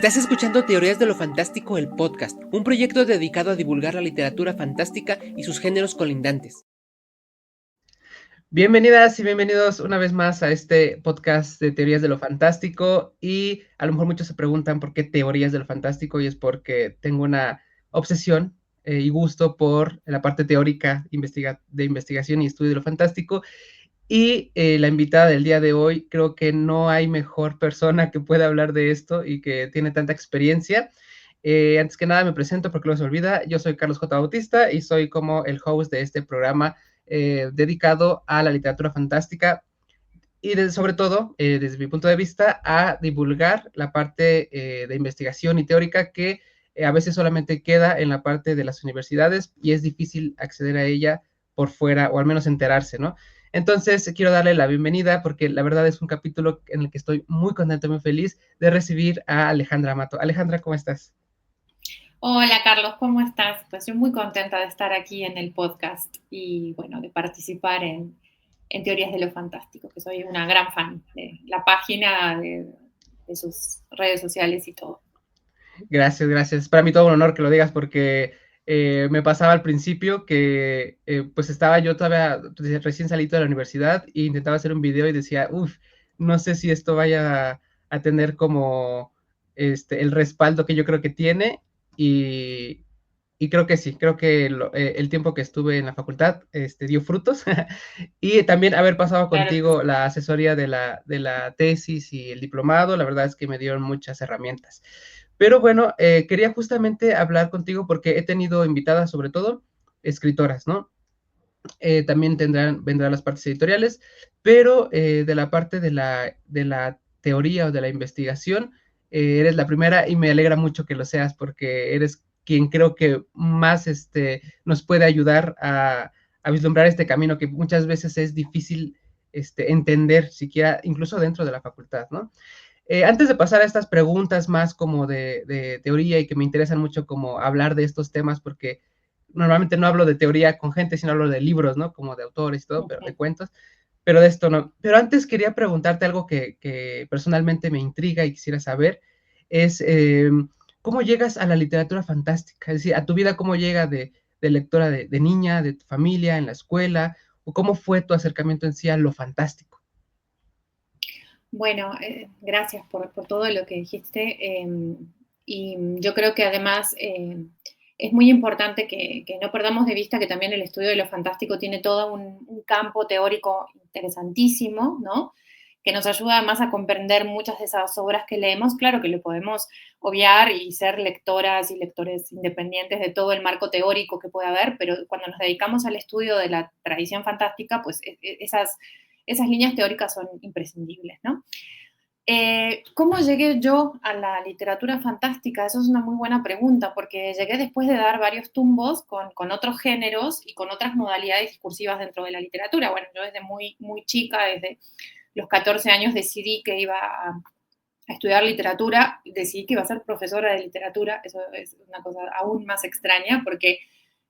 Estás escuchando Teorías de lo Fantástico, el podcast, un proyecto dedicado a divulgar la literatura fantástica y sus géneros colindantes. Bienvenidas y bienvenidos una vez más a este podcast de Teorías de lo Fantástico. Y a lo mejor muchos se preguntan por qué Teorías de lo Fantástico, y es porque tengo una obsesión y gusto por la parte teórica de investigación y estudio de lo fantástico. Y la invitada del día de hoy, creo que no hay mejor persona que pueda hablar de esto y que tiene tanta experiencia. Antes que nada me presento porque luego se olvida. Yo soy Carlos J. Bautista y soy como el host de este programa dedicado a la literatura fantástica y sobre todo, desde mi punto de vista, a divulgar la parte de investigación y teórica que a veces solamente queda en la parte de las universidades y es difícil acceder a ella por fuera, o al menos enterarse, ¿no? Entonces, quiero darle la bienvenida porque la verdad es un capítulo en el que estoy muy contento, muy feliz de recibir a Alejandra Mato. Alejandra, ¿cómo estás? Hola Carlos, ¿cómo estás? Pues yo muy contenta de estar aquí en el podcast y bueno, de participar en Teorías de lo Fantástico, que soy una gran fan de la página, de sus redes sociales y todo. Gracias, gracias. Para mí todo un honor que lo digas porque me pasaba al principio que pues estaba yo todavía recién salido de la universidad e intentaba hacer un video y decía, uff, no sé si esto vaya a tener como el respaldo que yo creo que tiene y, y creo que sí, creo que el tiempo que estuve en la facultad dio frutos y también haber pasado Claro que contigo la asesoría de la tesis y el diplomado, la verdad es que me dieron muchas herramientas. Pero bueno, quería justamente hablar contigo porque he tenido invitadas, sobre todo, escritoras, ¿no? También vendrán las partes editoriales, pero de la parte de la teoría o de la investigación, eres la primera y me alegra mucho que lo seas porque eres quien creo que más nos puede ayudar a vislumbrar este camino que muchas veces es difícil entender, siquiera incluso dentro de la facultad, ¿no? Antes de pasar a estas preguntas más como de teoría y que me interesan mucho como hablar de estos temas, porque normalmente no hablo de teoría con gente, sino hablo de libros, ¿no? Como de autores y todo, pero de cuentos, pero de esto no. Pero antes quería preguntarte algo que personalmente me intriga y quisiera saber, es ¿cómo llegas a la literatura fantástica? Es decir, a tu vida, ¿cómo llega de lectora de niña, de tu familia, en la escuela? ¿O cómo fue tu acercamiento en sí a lo fantástico? Bueno, gracias por todo lo que dijiste. Y yo creo que además es muy importante que no perdamos de vista que también el estudio de lo fantástico tiene todo un campo teórico interesantísimo, ¿no? Que nos ayuda además a comprender muchas de esas obras que leemos. Claro que lo podemos obviar y ser lectoras y lectores independientes de todo el marco teórico que puede haber, pero cuando nos dedicamos al estudio de la tradición fantástica, pues esas líneas teóricas son imprescindibles, ¿no? ¿Cómo llegué yo a la literatura fantástica? Eso es una muy buena pregunta, porque llegué después de dar varios tumbos con otros géneros y con otras modalidades discursivas dentro de la literatura. Bueno, yo desde muy, muy chica, desde los 14 años, decidí que iba a estudiar literatura, decidí que iba a ser profesora de literatura. Eso es una cosa aún más extraña, porque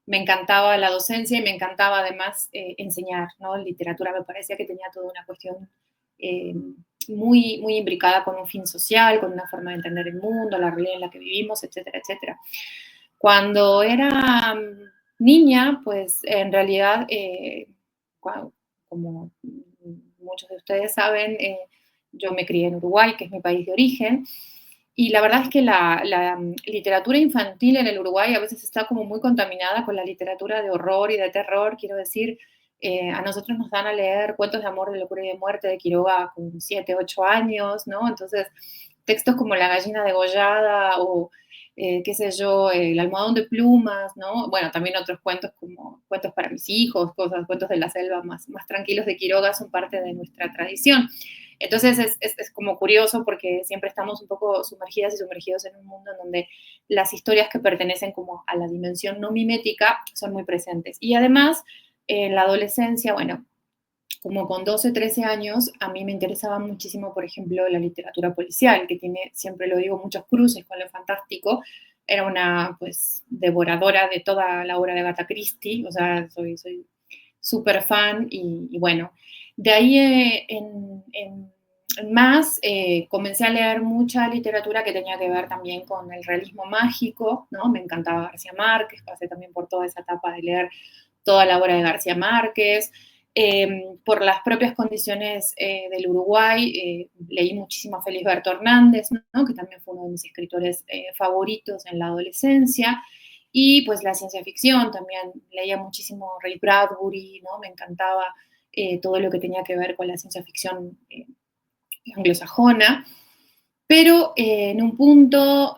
me encantaba la docencia y me encantaba además enseñar, ¿no? Literatura me parecía que tenía toda una cuestión eh, muy, muy imbricada con un fin social, con una forma de entender el mundo, la realidad en la que vivimos, etcétera, etcétera. Cuando era niña, pues en realidad, como muchos de ustedes saben, yo me crié en Uruguay, que es mi país de origen, y la verdad es que la literatura infantil en el Uruguay a veces está como muy contaminada con la literatura de horror y de terror. Quiero decir, a nosotros nos dan a leer cuentos de amor, de locura y de muerte de Quiroga con 7, 8 años, ¿no? Entonces, textos como La gallina degollada o, qué sé yo, El almohadón de plumas, ¿no? Bueno, también otros cuentos como Cuentos para mis hijos, cuentos de la selva más tranquilos de Quiroga son parte de nuestra tradición. Entonces es como curioso porque siempre estamos un poco sumergidas y sumergidos en un mundo en donde las historias que pertenecen como a la dimensión no mimética son muy presentes. Y además, en la adolescencia, bueno, como con 12, 13 años, a mí me interesaba muchísimo, por ejemplo, la literatura policial, que tiene, siempre lo digo, muchos cruces con lo fantástico. Era una, pues, devoradora de toda la obra de Agatha Christie, o sea, soy súper fan y bueno, de ahí más comencé a leer mucha literatura que tenía que ver también con el realismo mágico, ¿no? Me encantaba García Márquez, pasé también por toda esa etapa de leer toda la obra de García Márquez. Por las propias condiciones del Uruguay, leí muchísimo a Felisberto Hernández, ¿no? Que también fue uno de mis escritores favoritos en la adolescencia. Y pues la ciencia ficción, también leía muchísimo Ray Bradbury, ¿no? Me encantaba todo lo que tenía que ver con la ciencia ficción anglosajona, pero en un punto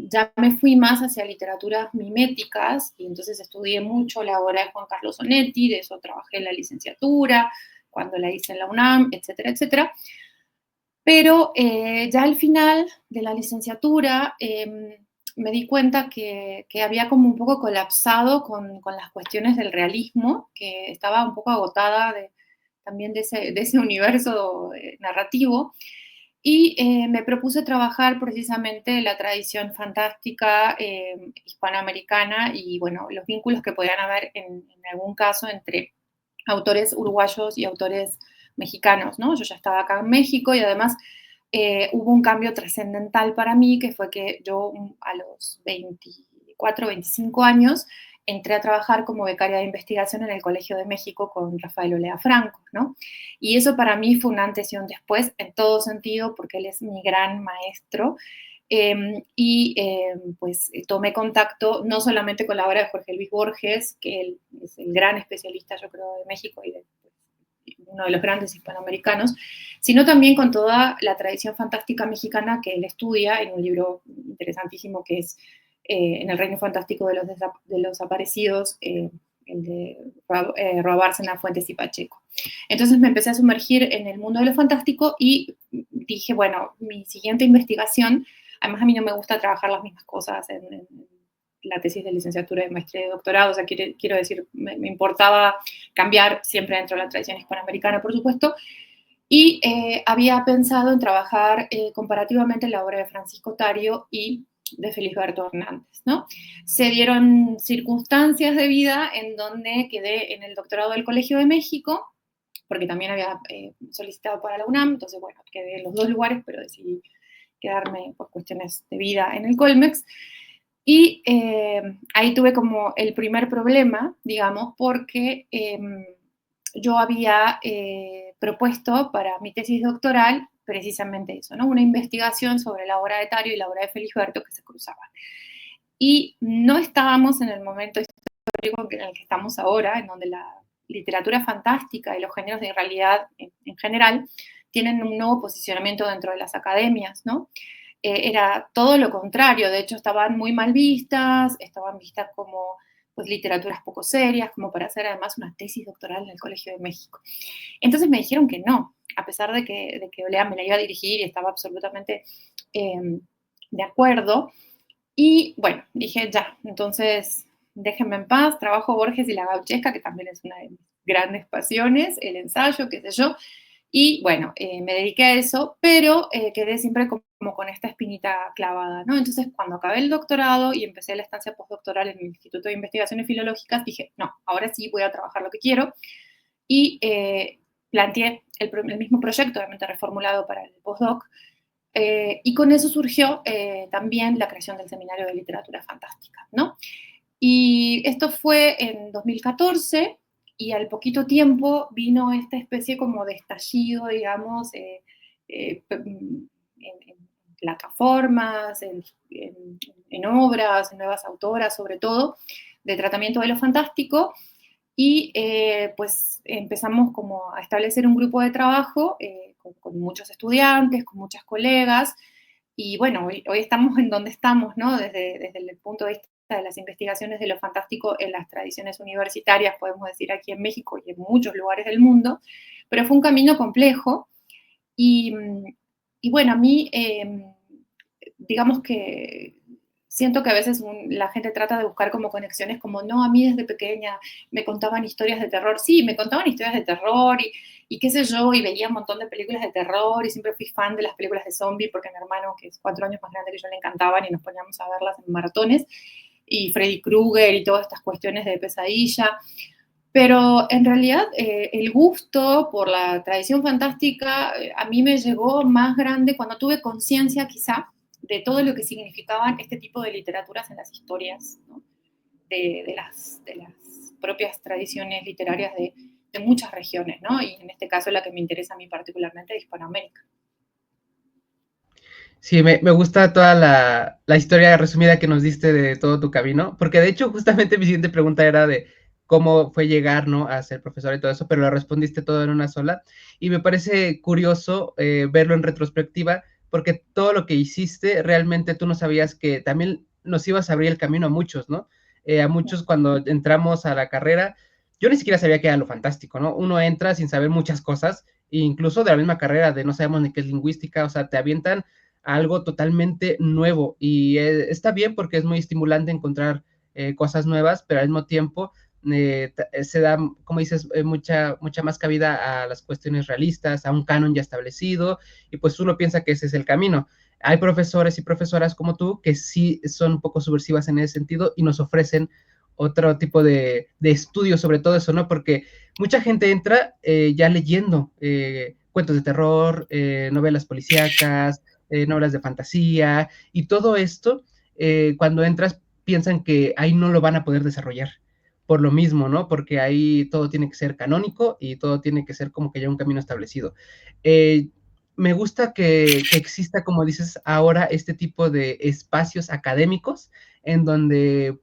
ya me fui más hacia literaturas miméticas y entonces estudié mucho la obra de Juan Carlos Onetti, de eso trabajé en la licenciatura, cuando la hice en la UNAM, etcétera, etcétera. Pero ya al final de la licenciatura me di cuenta que había como un poco colapsado con las cuestiones del realismo, que estaba un poco agotada también de ese universo narrativo. Y me propuse trabajar precisamente la tradición fantástica hispanoamericana y, bueno, los vínculos que podían haber en algún caso entre autores uruguayos y autores mexicanos, ¿no? Yo ya estaba acá en México y además hubo un cambio trascendental para mí, que fue que yo a los 24, 25 años entré a trabajar como becaria de investigación en el Colegio de México con Rafael Olea Franco, ¿no? Y eso para mí fue un antes y un después en todo sentido, porque él es mi gran maestro. Pues tomé contacto no solamente con la obra de Jorge Luis Borges, que él es el gran especialista, yo creo, de México y uno de los grandes hispanoamericanos, sino también con toda la tradición fantástica mexicana que él estudia en un libro interesantísimo que es En el Reino Fantástico de los Aparecidos, el de Roa Bárcena, Fuentes y Pacheco. Entonces me empecé a sumergir en el mundo de lo fantástico y dije, bueno, mi siguiente investigación, además a mí no me gusta trabajar las mismas cosas en la tesis de licenciatura, de maestría y de doctorado, o sea, quiero decir, me importaba cambiar siempre dentro de la tradición hispanoamericana, por supuesto, y había pensado en trabajar comparativamente la obra de Francisco Tario y de Felisberto Hernández, ¿no? Se dieron circunstancias de vida en donde quedé en el doctorado del Colegio de México, porque también había solicitado para la UNAM, entonces, bueno, quedé en los dos lugares, pero decidí quedarme por cuestiones de vida en el Colmex. Y ahí tuve como el primer problema, digamos, porque yo había propuesto para mi tesis doctoral precisamente eso, ¿no? Una investigación sobre la obra de Tario y la obra de Felisberto que se cruzaban. Y no estábamos en el momento histórico en el que estamos ahora, en donde la literatura fantástica y los géneros de realidad en general tienen un nuevo posicionamiento dentro de las academias, ¿no? Era todo lo contrario, de hecho estaban muy mal vistas, estaban vistas como pues, literaturas poco serias, como para hacer además una tesis doctoral en el Colegio de México. Entonces me dijeron que no, a pesar de que Olea me la iba a dirigir y estaba absolutamente de acuerdo. Y bueno, dije ya, entonces déjenme en paz, trabajo Borges y la gauchesca, que también es una de mis grandes pasiones, el ensayo, qué sé yo. Y bueno, me dediqué a eso, pero quedé siempre como con esta espinita clavada, ¿no? Entonces, cuando acabé el doctorado y empecé la estancia postdoctoral en el Instituto de Investigaciones Filológicas, dije, no, ahora sí voy a trabajar lo que quiero. Y planteé el mismo proyecto, obviamente reformulado para el postdoc, y con eso surgió también la creación del Seminario de Literatura Fantástica, ¿no? Y esto fue en 2014 y al poquito tiempo vino esta especie como de estallido, digamos, en plataformas, en obras, en nuevas autoras sobre todo, de tratamiento de lo fantástico. Y pues empezamos como a establecer un grupo de trabajo con muchos estudiantes, con muchas colegas, y bueno, hoy estamos en donde estamos, ¿no? Desde el punto de vista de las investigaciones de lo fantástico en las tradiciones universitarias, podemos decir aquí en México y en muchos lugares del mundo, pero fue un camino complejo y, y bueno, a mí, digamos que siento que a veces la gente trata de buscar como conexiones, como no, a mí desde pequeña me contaban historias de terror. Sí, me contaban historias de terror y qué sé yo, y veía un montón de películas de terror y siempre fui fan de las películas de zombie porque a mi hermano, que es 4 años más grande que yo, le encantaban y nos poníamos a verlas en maratones, y Freddy Krueger y todas estas cuestiones de pesadilla. Pero en realidad el gusto por la tradición fantástica a mí me llegó más grande cuando tuve conciencia quizá de todo lo que significaban este tipo de literaturas en las historias, ¿no? De las propias tradiciones literarias de muchas regiones, ¿no? Y en este caso la que me interesa a mí particularmente de Hispanoamérica. Sí, me gusta toda la historia resumida que nos diste de todo tu camino, porque de hecho justamente mi siguiente pregunta era de cómo fue llegar, ¿no? A ser profesor y todo eso, pero lo respondiste todo en una sola. Y me parece curioso verlo en retrospectiva, porque todo lo que hiciste realmente tú no sabías que también nos ibas a abrir el camino a muchos, ¿no? A muchos cuando entramos a la carrera, yo ni siquiera sabía que era lo fantástico, ¿no? Uno entra sin saber muchas cosas, incluso de la misma carrera, de no sabemos ni qué es lingüística, o sea, te avientan algo totalmente nuevo y está bien porque es muy estimulante encontrar cosas nuevas, pero al mismo tiempo se da, como dices, mucha más cabida a las cuestiones realistas, a un canon ya establecido, y pues uno piensa que ese es el camino. Hay profesores y profesoras como tú que sí son un poco subversivas en ese sentido y nos ofrecen otro tipo de estudio sobre todo eso, ¿no? Porque mucha gente entra ya leyendo cuentos de terror, novelas policíacas, novelas de fantasía, y todo esto, cuando entras, piensan que ahí no lo van a poder desarrollar. Por lo mismo, ¿no? Porque ahí todo tiene que ser canónico y todo tiene que ser como que ya un camino establecido. Eh, Me gusta que exista, como dices, ahora este tipo de espacios académicos en donde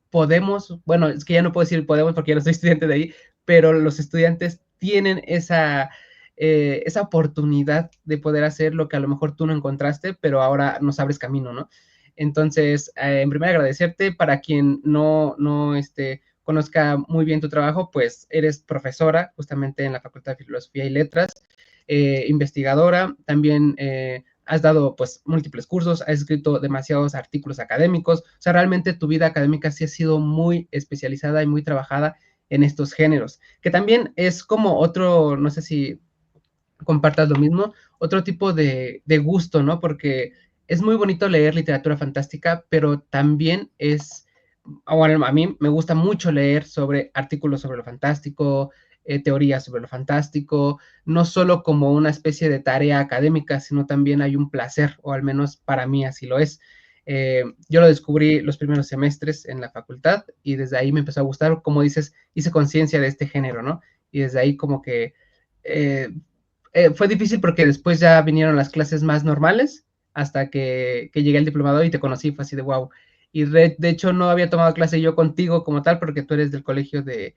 podemos, bueno, es que ya no puedo decir podemos porque ya no soy estudiante de ahí, pero los estudiantes tienen esa oportunidad de poder hacer lo que a lo mejor tú no encontraste, pero ahora nos abres camino, ¿no? Entonces, en primer agradecerte, para quien no conozca muy bien tu trabajo, pues eres profesora justamente en la Facultad de Filosofía y Letras, investigadora, también has dado pues múltiples cursos, has escrito demasiados artículos académicos, o sea, realmente tu vida académica sí ha sido muy especializada y muy trabajada en estos géneros, que también es como otro, no sé si compartas lo mismo, otro tipo de gusto, ¿no? Porque es muy bonito leer literatura fantástica, pero también es, bueno, a mí me gusta mucho leer sobre artículos sobre lo fantástico, teorías sobre lo fantástico, no solo como una especie de tarea académica, sino también hay un placer, o al menos para mí así lo es. Yo lo descubrí los primeros semestres en la facultad y desde ahí me empezó a gustar, como dices, hice conciencia de este género, ¿no? Y desde ahí como que eh, fue difícil porque después ya vinieron las clases más normales hasta que llegué al diplomado y te conocí, fue así de wow. Y de hecho no había tomado clase yo contigo como tal porque tú eres del colegio de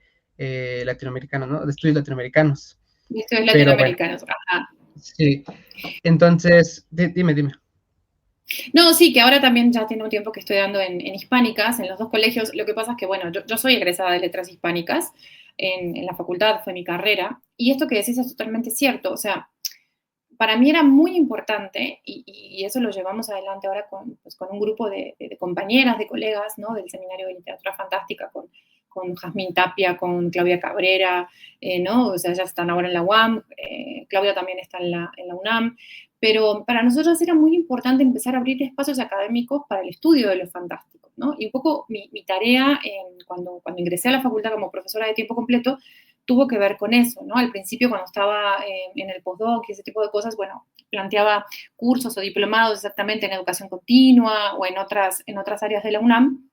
latinoamericanos, ¿no? De estudios latinoamericanos. Y estudios Pero bueno, latinoamericanos, ajá. sí. Entonces, dime. No, sí, que ahora también ya tiene un tiempo que estoy dando en hispánicas, en los dos colegios. Lo que pasa es que, bueno, yo soy egresada de letras hispánicas, en la facultad fue mi carrera, y esto que decís es totalmente cierto. O sea, para mí era muy importante, y eso lo llevamos adelante ahora pues, con un grupo de compañeras, de colegas, ¿no? Del Seminario de Literatura Fantástica, con Jazmín Tapia, con Claudia Cabrera, ¿no? O sea, ya están ahora en la UAM, Claudia también está en la UNAM, pero para nosotros era muy importante empezar a abrir espacios académicos para el estudio de los fantásticos, ¿no? Y un poco mi tarea cuando ingresé a la facultad como profesora de tiempo completo tuvo que ver con eso, ¿no? Al principio, cuando estaba en el postdoc y ese tipo de cosas, bueno, planteaba cursos o diplomados exactamente en educación continua o en otras áreas de la UNAM,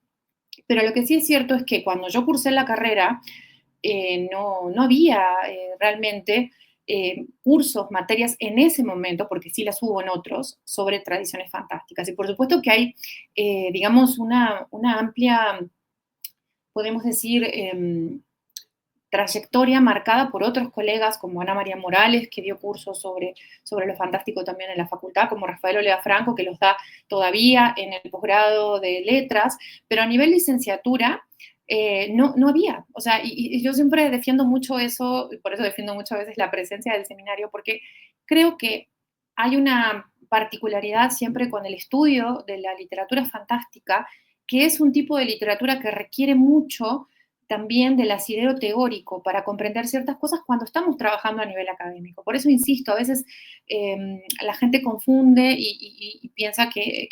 pero lo que sí es cierto es que cuando yo cursé la carrera, no había realmente cursos, materias en ese momento, porque sí las hubo en otros, sobre tradiciones fantásticas. Y por supuesto que hay, digamos, una amplia, podemos decir, trayectoria marcada por otros colegas como Ana María Morales, que dio cursos sobre lo fantástico también en la facultad, como Rafael Olea Franco, que los da todavía en el posgrado de letras, pero a nivel licenciatura no había. O sea, y yo siempre defiendo mucho eso, y por eso defiendo muchas veces la presencia del seminario, porque creo que hay una particularidad siempre con el estudio de la literatura fantástica, que es un tipo de literatura que requiere mucho también del asidero teórico para comprender ciertas cosas cuando estamos trabajando a nivel académico. Por eso insisto, a veces la gente confunde y piensa que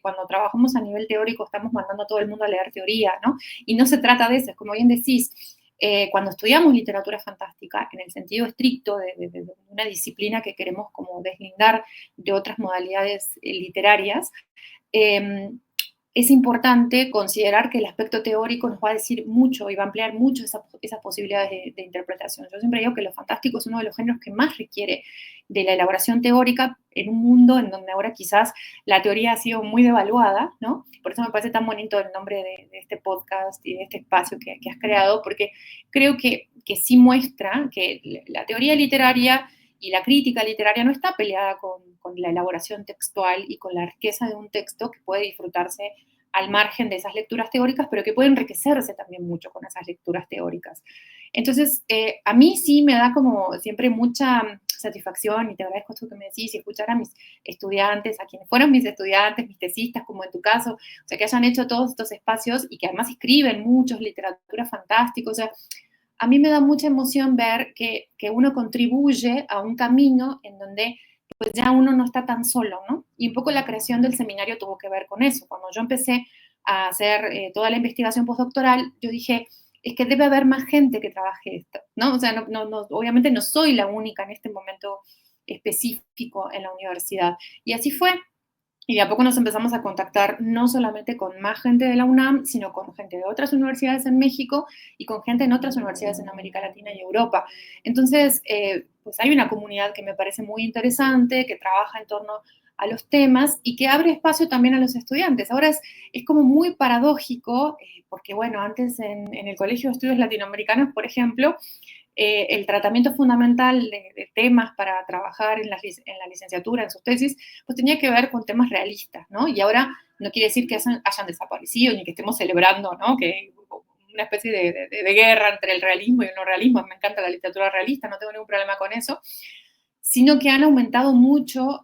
cuando trabajamos a nivel teórico estamos mandando a todo el mundo a leer teoría, ¿no? Y no se trata de eso, es como bien decís, cuando estudiamos literatura fantástica, en el sentido estricto de una disciplina que queremos como deslindar de otras modalidades literarias, es importante considerar que el aspecto teórico nos va a decir mucho y va a ampliar mucho esas posibilidades de interpretación. Yo siempre digo que lo fantástico es uno de los géneros que más requiere de la elaboración teórica en un mundo en donde ahora quizás la teoría ha sido muy devaluada, ¿no? Por eso me parece tan bonito el nombre de este podcast y de este espacio que has creado, porque creo que sí muestra que la teoría literaria y la crítica literaria no está peleada con la elaboración textual y con la riqueza de un texto que puede disfrutarse al margen de esas lecturas teóricas, pero que puede enriquecerse también mucho con esas lecturas teóricas. Entonces, a mí sí me da como siempre mucha satisfacción, y te agradezco esto que me decís, y escuchar a mis estudiantes, a quienes fueron mis estudiantes, mis tesistas, como en tu caso, o sea, que hayan hecho todos estos espacios y que además escriben muchos literatura fantástica, o sea, a mí me da mucha emoción ver que uno contribuye a un camino en donde pues ya uno no está tan solo, ¿no? Y un poco la creación del seminario tuvo que ver con eso. Cuando yo empecé a hacer toda la investigación postdoctoral, yo dije, es que debe haber más gente que trabaje esto, ¿no? O sea, obviamente no soy la única en este momento específico en la universidad. Y así fue. Y de a poco nos empezamos a contactar no solamente con más gente de la UNAM, sino con gente de otras universidades en México y con gente en otras universidades en América Latina y Europa. Entonces, pues hay una comunidad que me parece muy interesante, que trabaja en torno a los temas y que abre espacio también a los estudiantes. Ahora es como muy paradójico, porque bueno, antes en el Colegio de Estudios Latinoamericanos, por ejemplo, el tratamiento fundamental de temas para trabajar en la licenciatura, en sus tesis, pues tenía que ver con temas realistas, ¿no? Y ahora no quiere decir que hayan desaparecido ni que estemos celebrando, ¿no? Que una especie de guerra entre el realismo y el no realismo. Me encanta la literatura realista, no tengo ningún problema con eso, sino que han aumentado mucho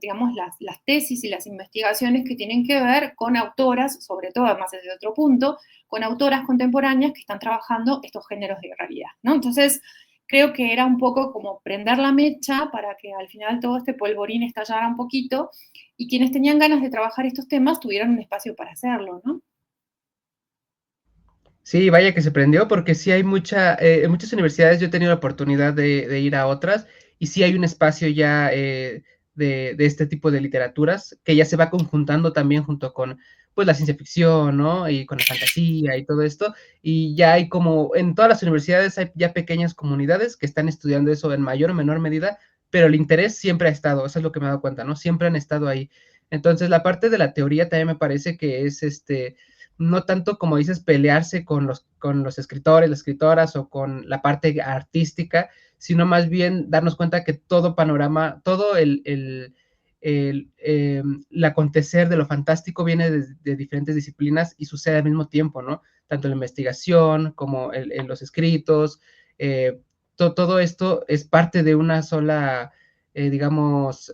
digamos, las tesis y las investigaciones que tienen que ver con autoras, sobre todo, además desde otro punto, con autoras contemporáneas que están trabajando estos géneros de realidad, ¿no? Entonces, creo que era un poco como prender la mecha para que al final todo este polvorín estallara un poquito y quienes tenían ganas de trabajar estos temas tuvieran un espacio para hacerlo, ¿no? Sí, vaya que se prendió, porque sí hay en muchas universidades yo he tenido la oportunidad de ir a otras, y sí hay un espacio ya de este tipo de literaturas que ya se va conjuntando también junto con pues la ciencia ficción, ¿no? Y con la fantasía y todo esto, y ya hay como, en todas las universidades hay ya pequeñas comunidades que están estudiando eso en mayor o menor medida, pero el interés siempre ha estado, eso es lo que me he dado cuenta, ¿no? Siempre han estado ahí. Entonces, la parte de la teoría también me parece que es no tanto como dices, pelearse con los escritores, las escritoras o con la parte artística, sino más bien darnos cuenta que todo panorama, todo el acontecer de lo fantástico viene de diferentes disciplinas y sucede al mismo tiempo, ¿no? Tanto la investigación como los escritos, todo esto es parte de una sola, digamos,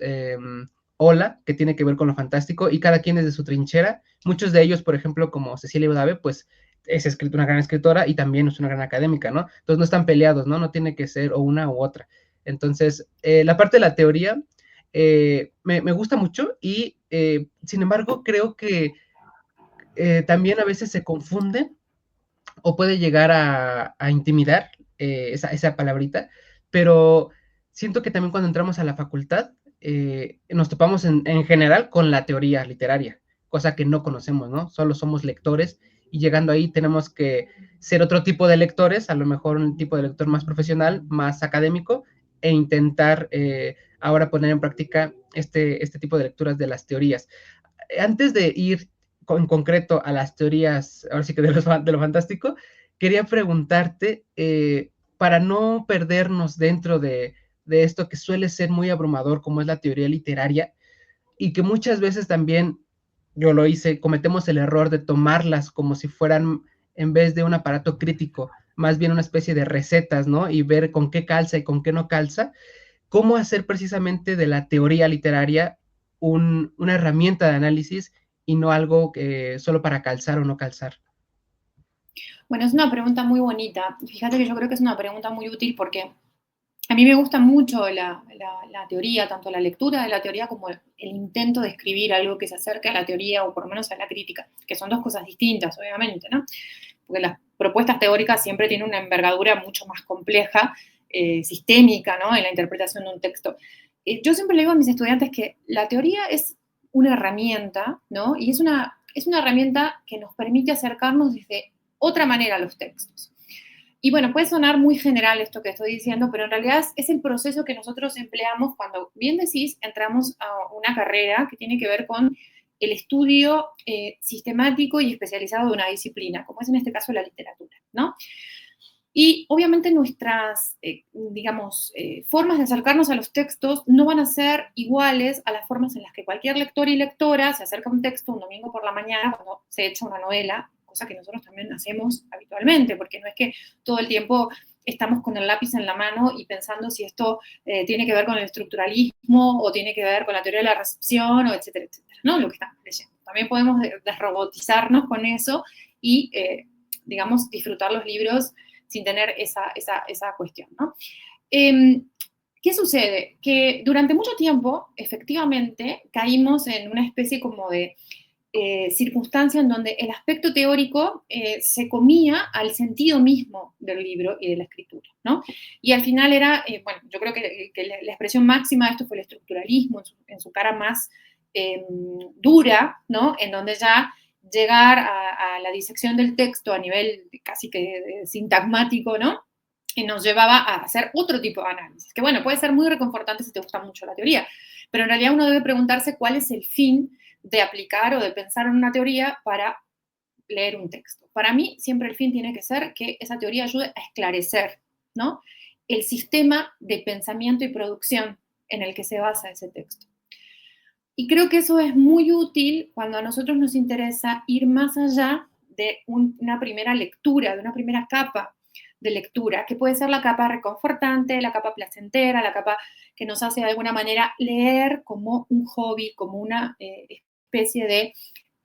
ola que tiene que ver con lo fantástico y cada quien desde su trinchera. Muchos de ellos, por ejemplo, como Cecilia Udave, pues es una gran escritora y también es una gran académica, ¿no? Entonces no están peleados, ¿no? No tiene que ser o una u otra. Entonces, la parte de la teoría me gusta mucho y, sin embargo, creo que también a veces se confunde o puede llegar a intimidar esa palabrita, pero siento que también cuando entramos a la facultad nos topamos en general con la teoría literaria, cosa que no conocemos, ¿no? Solo somos lectores y llegando ahí tenemos que ser otro tipo de lectores, a lo mejor un tipo de lector más profesional, más académico, e intentar ahora poner en práctica este tipo de lecturas de las teorías. Antes de ir en concreto a las teorías, ahora sí que de lo fantástico, quería preguntarte, para no perdernos dentro de esto que suele ser muy abrumador, como es la teoría literaria, y que muchas veces también, yo lo hice, cometemos el error de tomarlas como si fueran, en vez de un aparato crítico, más bien una especie de recetas, ¿no? Y ver con qué calza y con qué no calza. ¿Cómo hacer precisamente de la teoría literaria una herramienta de análisis y no algo solo para calzar o no calzar? Bueno, es una pregunta muy bonita. Fíjate que yo creo que es una pregunta muy útil porque a mí me gusta mucho la teoría, tanto la lectura de la teoría como el intento de escribir algo que se acerque a la teoría o por lo menos a la crítica, que son dos cosas distintas, obviamente, ¿no? porque las propuestas teóricas siempre tienen una envergadura mucho más compleja, sistémica, ¿no? En la interpretación de un texto. Yo siempre le digo a mis estudiantes que la teoría es una herramienta, ¿no? Y es una herramienta que nos permite acercarnos desde otra manera a los textos. Y bueno, puede sonar muy general esto que estoy diciendo, pero en realidad es el proceso que nosotros empleamos cuando, bien decís, entramos a una carrera que tiene que ver con el estudio sistemático y especializado de una disciplina, como es en este caso la literatura, ¿no? Y obviamente nuestras, formas de acercarnos a los textos no van a ser iguales a las formas en las que cualquier lector y lectora se acerca a un texto un domingo por la mañana cuando se echa una novela, cosa que nosotros también hacemos habitualmente, porque no es que todo el tiempo estamos con el lápiz en la mano y pensando si esto tiene que ver con el estructuralismo o tiene que ver con la teoría de la recepción, o etcétera, etcétera, ¿no? Lo que estamos leyendo. También podemos desrobotizarnos con eso y, disfrutar los libros sin tener esa cuestión, ¿no? ¿Qué sucede? Que durante mucho tiempo, efectivamente, caímos en una especie como de circunstancia en donde el aspecto teórico se comía al sentido mismo del libro y de la escritura, ¿no? Y al final era, yo creo que la expresión máxima de esto fue el estructuralismo en su cara más dura, ¿no? En donde ya llegar a la disección del texto a nivel casi que sintagmático, ¿no? Y nos llevaba a hacer otro tipo de análisis, que bueno, puede ser muy reconfortante si te gusta mucho la teoría, pero en realidad uno debe preguntarse cuál es el fin de aplicar o de pensar en una teoría para leer un texto. Para mí, siempre el fin tiene que ser que esa teoría ayude a esclarecer, ¿no? El sistema de pensamiento y producción en el que se basa ese texto. Y creo que eso es muy útil cuando a nosotros nos interesa ir más allá de una primera lectura, de una primera capa de lectura, que puede ser la capa reconfortante, la capa placentera, la capa que nos hace de alguna manera leer como un hobby, como una especie de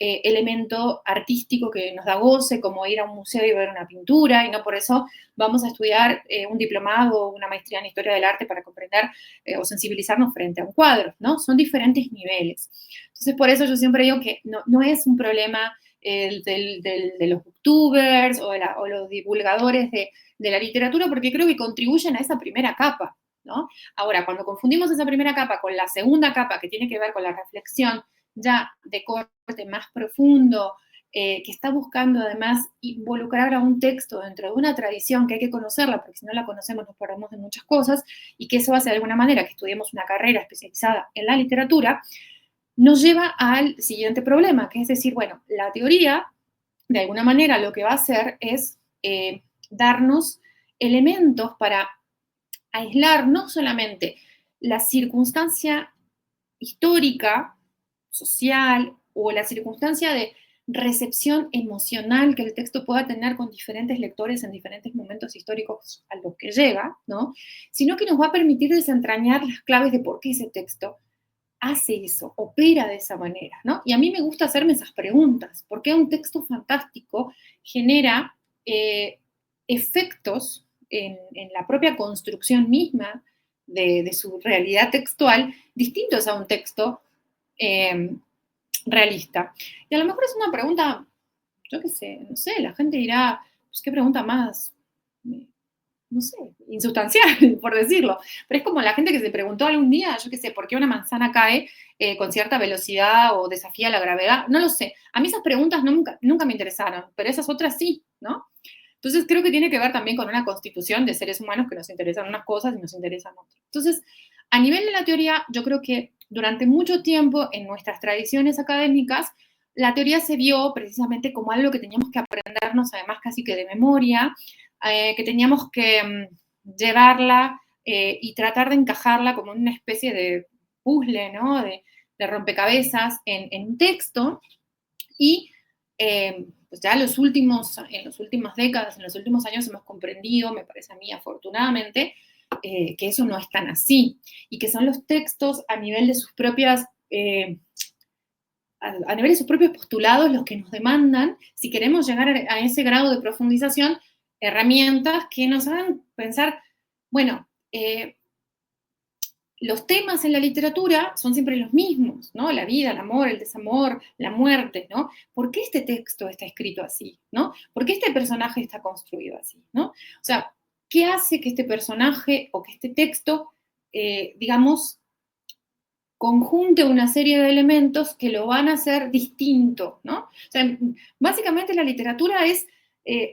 elemento artístico que nos da goce, como ir a un museo y ver una pintura, y no por eso vamos a estudiar un diplomado o una maestría en historia del arte para comprender o sensibilizarnos frente a un cuadro, ¿no? Son diferentes niveles. Entonces, por eso yo siempre digo que no es un problema de los booktubers o los divulgadores de la literatura, porque creo que contribuyen a esa primera capa, ¿no? Ahora, cuando confundimos esa primera capa con la segunda capa, que tiene que ver con la reflexión ya de corte más profundo, que está buscando además involucrar a un texto dentro de una tradición que hay que conocerla, porque si no la conocemos nos perdemos de muchas cosas, y que eso hace de alguna manera que estudiemos una carrera especializada en la literatura, nos lleva al siguiente problema, que es decir, bueno, la teoría, de alguna manera, lo que va a hacer es darnos elementos para aislar no solamente la circunstancia histórica, social, o la circunstancia de recepción emocional que el texto pueda tener con diferentes lectores en diferentes momentos históricos a los que llega, ¿no? Sino que nos va a permitir desentrañar las claves de por qué ese texto hace eso, opera de esa manera, ¿no? Y a mí me gusta hacerme esas preguntas. ¿Por qué un texto fantástico genera efectos en la propia construcción misma de su realidad textual distintos a un texto realista? Y a lo mejor es una pregunta, yo qué sé, no sé, la gente dirá, pues qué pregunta más, no sé, insustancial, por decirlo. Pero es como la gente que se preguntó algún día, yo qué sé, ¿por qué una manzana cae con cierta velocidad o desafía la gravedad? No lo sé. A mí esas preguntas nunca me interesaron, pero esas otras sí, ¿no? Entonces creo que tiene que ver también con una constitución de seres humanos que nos interesan unas cosas y nos interesan otras. Entonces, a nivel de la teoría, yo creo que durante mucho tiempo en nuestras tradiciones académicas, la teoría se vio precisamente como algo que teníamos que aprendernos, además casi que de memoria, que teníamos que llevarla y tratar de encajarla como una especie de puzzle, ¿no? De rompecabezas en un texto. Y pues ya en las últimas décadas, en los últimos años hemos comprendido, me parece a mí afortunadamente, que eso no es tan así, y que son los textos a nivel de sus propias... a nivel de sus propios postulados los que nos demandan, si queremos llegar a ese grado de profundización, herramientas que nos hagan pensar, bueno, los temas en la literatura son siempre los mismos, ¿no? La vida, el amor, el desamor, la muerte, ¿no? ¿Por qué este texto está escrito así, ¿no? ¿Por qué este personaje está construido así, ¿no? O sea, ¿qué hace que este personaje o que este texto, digamos, conjunte una serie de elementos que lo van a hacer distinto, ¿no? O sea, básicamente la literatura es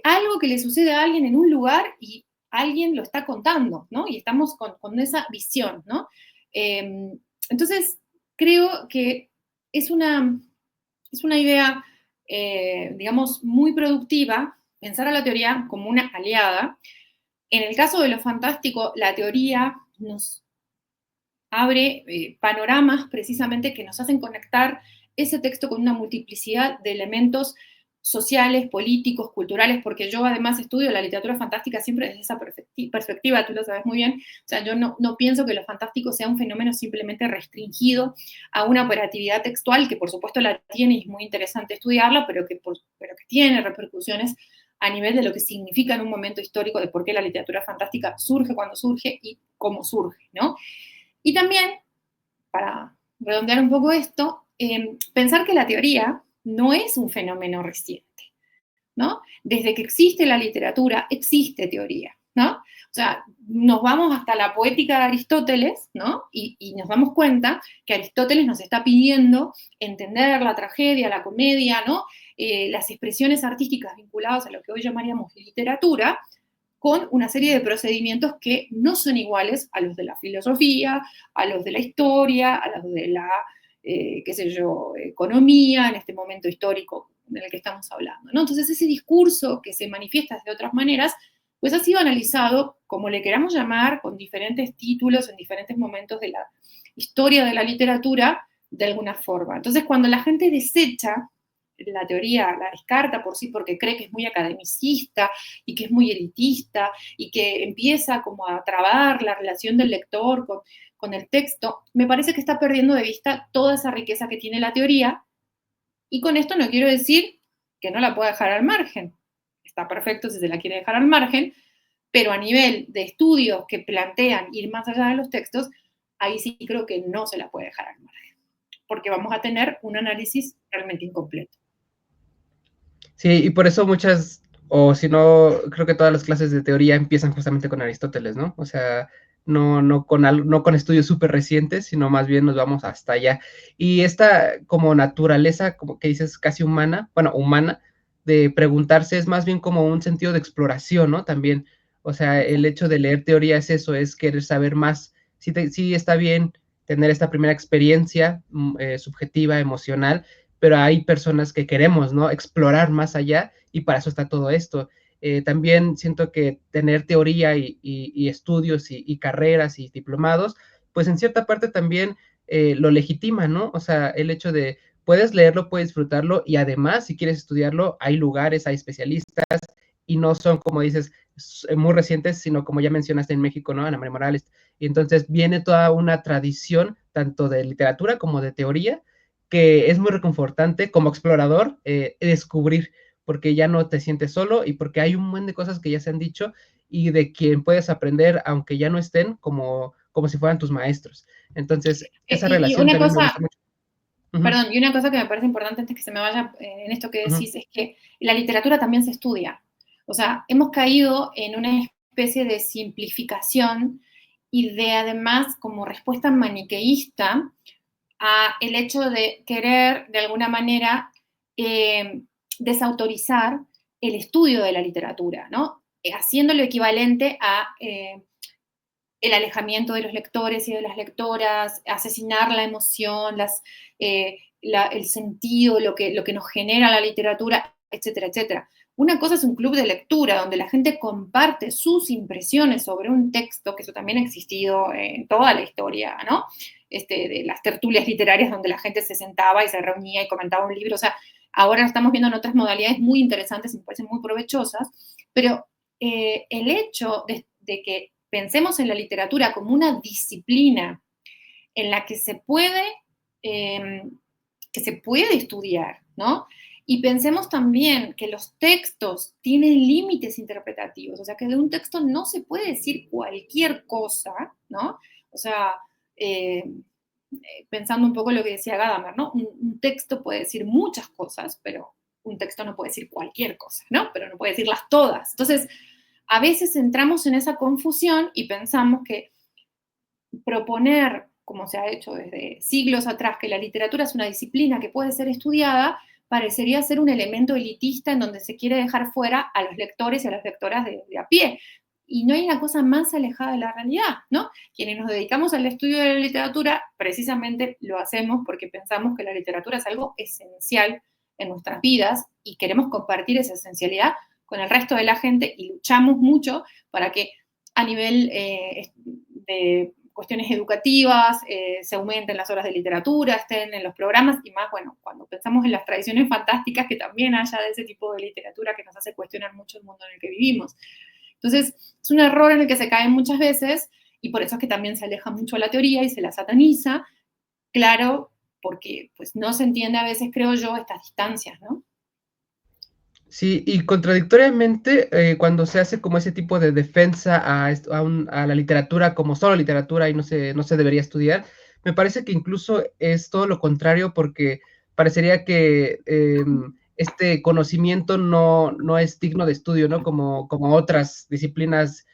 algo que le sucede a alguien en un lugar y alguien lo está contando, ¿no? Y estamos con esa visión, ¿no? Eh, entonces, creo que es una idea, digamos, muy productiva pensar a la teoría como una aliada. En el caso de lo fantástico, la teoría nos abre panoramas precisamente que nos hacen conectar ese texto con una multiplicidad de elementos sociales, políticos, culturales, porque yo además estudio la literatura fantástica siempre desde esa perspectiva, tú lo sabes muy bien. O sea, yo no pienso que lo fantástico sea un fenómeno simplemente restringido a una operatividad textual, que por supuesto la tiene y es muy interesante estudiarla, pero que tiene repercusiones a nivel de lo que significa en un momento histórico, de por qué la literatura fantástica surge cuando surge y cómo surge, ¿no? Y también, para redondear un poco esto, pensar que la teoría no es un fenómeno reciente, ¿no? Desde que existe la literatura, existe teoría, ¿no? O sea, nos vamos hasta la poética de Aristóteles, ¿no? Y nos damos cuenta que Aristóteles nos está pidiendo entender la tragedia, la comedia, ¿no? Las expresiones artísticas vinculadas a lo que hoy llamaríamos literatura, con una serie de procedimientos que no son iguales a los de la filosofía, a los de la historia, a los de la, qué sé yo, economía, en este momento histórico en el que estamos hablando, ¿no? Entonces, ese discurso que se manifiesta de otras maneras, pues ha sido analizado, como le queramos llamar, con diferentes títulos en diferentes momentos de la historia de la literatura, de alguna forma. Entonces, cuando la gente desecha la teoría, la descarta por sí porque cree que es muy academicista y que es muy elitista y que empieza como a trabar la relación del lector con el texto, me parece que está perdiendo de vista toda esa riqueza que tiene la teoría, y con esto no quiero decir que no la pueda dejar al margen. Está perfecto si se la quiere dejar al margen, pero a nivel de estudios que plantean ir más allá de los textos, ahí sí creo que no se la puede dejar al margen, porque vamos a tener un análisis realmente incompleto. Sí, y por eso muchas, o si no, creo que todas las clases de teoría empiezan justamente con Aristóteles, ¿no? O sea, no con estudios súper recientes, sino más bien nos vamos hasta allá. Y esta como naturaleza, como que dices, casi humana, bueno, humana, de preguntarse es más bien como un sentido de exploración, ¿no? También, o sea, el hecho de leer teoría es eso, es querer saber más. Sí está bien tener esta primera experiencia subjetiva, emocional, pero hay personas que queremos, ¿no? Explorar más allá y para eso está todo esto. También siento que tener teoría y estudios y carreras y diplomados, pues en cierta parte también lo legitima, ¿no? O sea, el hecho de puedes leerlo, puedes disfrutarlo y además si quieres estudiarlo, hay lugares, hay especialistas y no son, como dices, muy recientes, sino como ya mencionaste en México, ¿no? Ana María Morales. Y entonces viene toda una tradición, tanto de literatura como de teoría, que es muy reconfortante como explorador descubrir, porque ya no te sientes solo y porque hay un buen de cosas que ya se han dicho y de quien puedes aprender, aunque ya no estén, como si fueran tus maestros. Entonces, esa Y relación una también me gusta cosa, mucho. Uh -huh, perdón, y una cosa que me parece importante antes que se me vaya en esto que uh -huh. decís es que la literatura también se estudia. O sea, hemos caído en una especie de simplificación y de además como respuesta maniqueísta a el hecho de querer de alguna manera eh, desautorizar el estudio de la literatura, ¿no? Haciéndolo equivalente a el alejamiento de los lectores y de las lectoras, asesinar la emoción, el sentido, lo que nos genera la literatura, etcétera, etcétera. Una cosa es un club de lectura donde la gente comparte sus impresiones sobre un texto, que eso también ha existido en toda la historia, ¿no? De las tertulias literarias donde la gente se sentaba y se reunía y comentaba un libro. O sea, ahora estamos viendo en otras modalidades muy interesantes y me parecen muy provechosas, pero el hecho de que pensemos en la literatura como una disciplina en la eh, que se puede estudiar, ¿no? Y pensemos también que los textos tienen límites interpretativos, o sea, que de un texto no se puede decir cualquier cosa, ¿no? O sea, pensando un poco lo que decía Gadamer, ¿no? Un texto puede decir muchas cosas, pero un texto no puede decir cualquier cosa, ¿no? Pero no puede decirlas todas. Entonces, a veces entramos en esa confusión y pensamos que proponer, como se ha hecho desde siglos atrás, que la literatura es una disciplina que puede ser estudiada, parecería ser un elemento elitista en donde se quiere dejar fuera a los lectores y a las lectoras de a pie. Y no hay una cosa más alejada de la realidad, ¿no? Quienes nos dedicamos al estudio de la literatura, precisamente lo hacemos porque pensamos que la literatura es algo esencial en nuestras vidas y queremos compartir esa esencialidad con el resto de la gente y luchamos mucho para que a nivel de cuestiones educativas, se aumenten las horas de literatura, estén en los programas y más, bueno, cuando pensamos en las tradiciones fantásticas, que también haya de ese tipo de literatura que nos hace cuestionar mucho el mundo en el que vivimos. Entonces, es un error en el que se caen muchas veces y por eso es que también se aleja mucho la teoría y se la sataniza, claro, porque pues no se entiende a veces, creo yo, estas distancias, ¿no? Sí, y contradictoriamente, cuando se hace como ese tipo de defensa a la literatura como solo literatura y no se debería estudiar, me parece que incluso es todo lo contrario porque parecería que este conocimiento no es digno de estudio, ¿no? Como otras disciplinas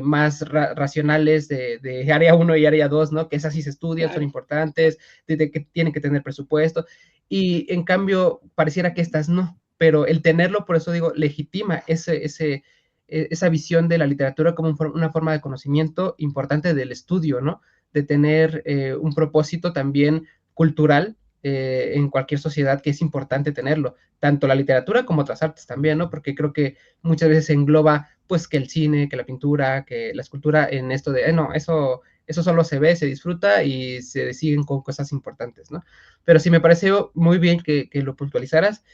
más racionales de área uno y área 2, ¿no? Que esas sí se estudian, son Claro. importantes, de que tienen que tener presupuesto, y en cambio pareciera que estas no, pero el tenerlo, por eso digo, legitima esa visión de la literatura como una forma de conocimiento importante del estudio, ¿no? De tener un propósito también cultural en cualquier sociedad, que es importante tenerlo, tanto la literatura como otras artes también, ¿no? Porque creo que muchas veces se engloba, pues, que el cine, que la pintura, que la escultura en esto de, no, eso solo se ve, se disfruta y se siguen con cosas importantes, ¿no? Pero sí me pareció muy bien que lo puntualizaras.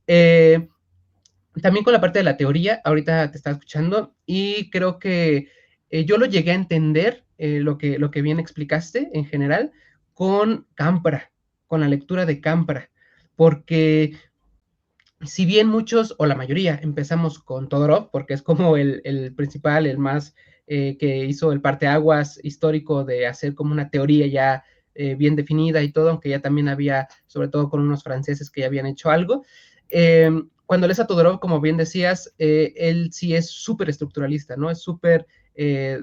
Eh, También con la parte de la teoría, ahorita te estaba escuchando y creo que yo lo llegué a entender, lo que bien explicaste en general, con Campra, con la lectura de Campra, porque si bien muchos, o la mayoría, empezamos con Todorov, porque es como el principal, el más que hizo el parteaguas histórico de hacer como una teoría ya bien definida y todo, aunque ya también había, sobre todo con unos franceses que ya habían hecho algo. Cuando lees a Todorov, como bien decías, él sí es súper estructuralista, ¿no? Es súper,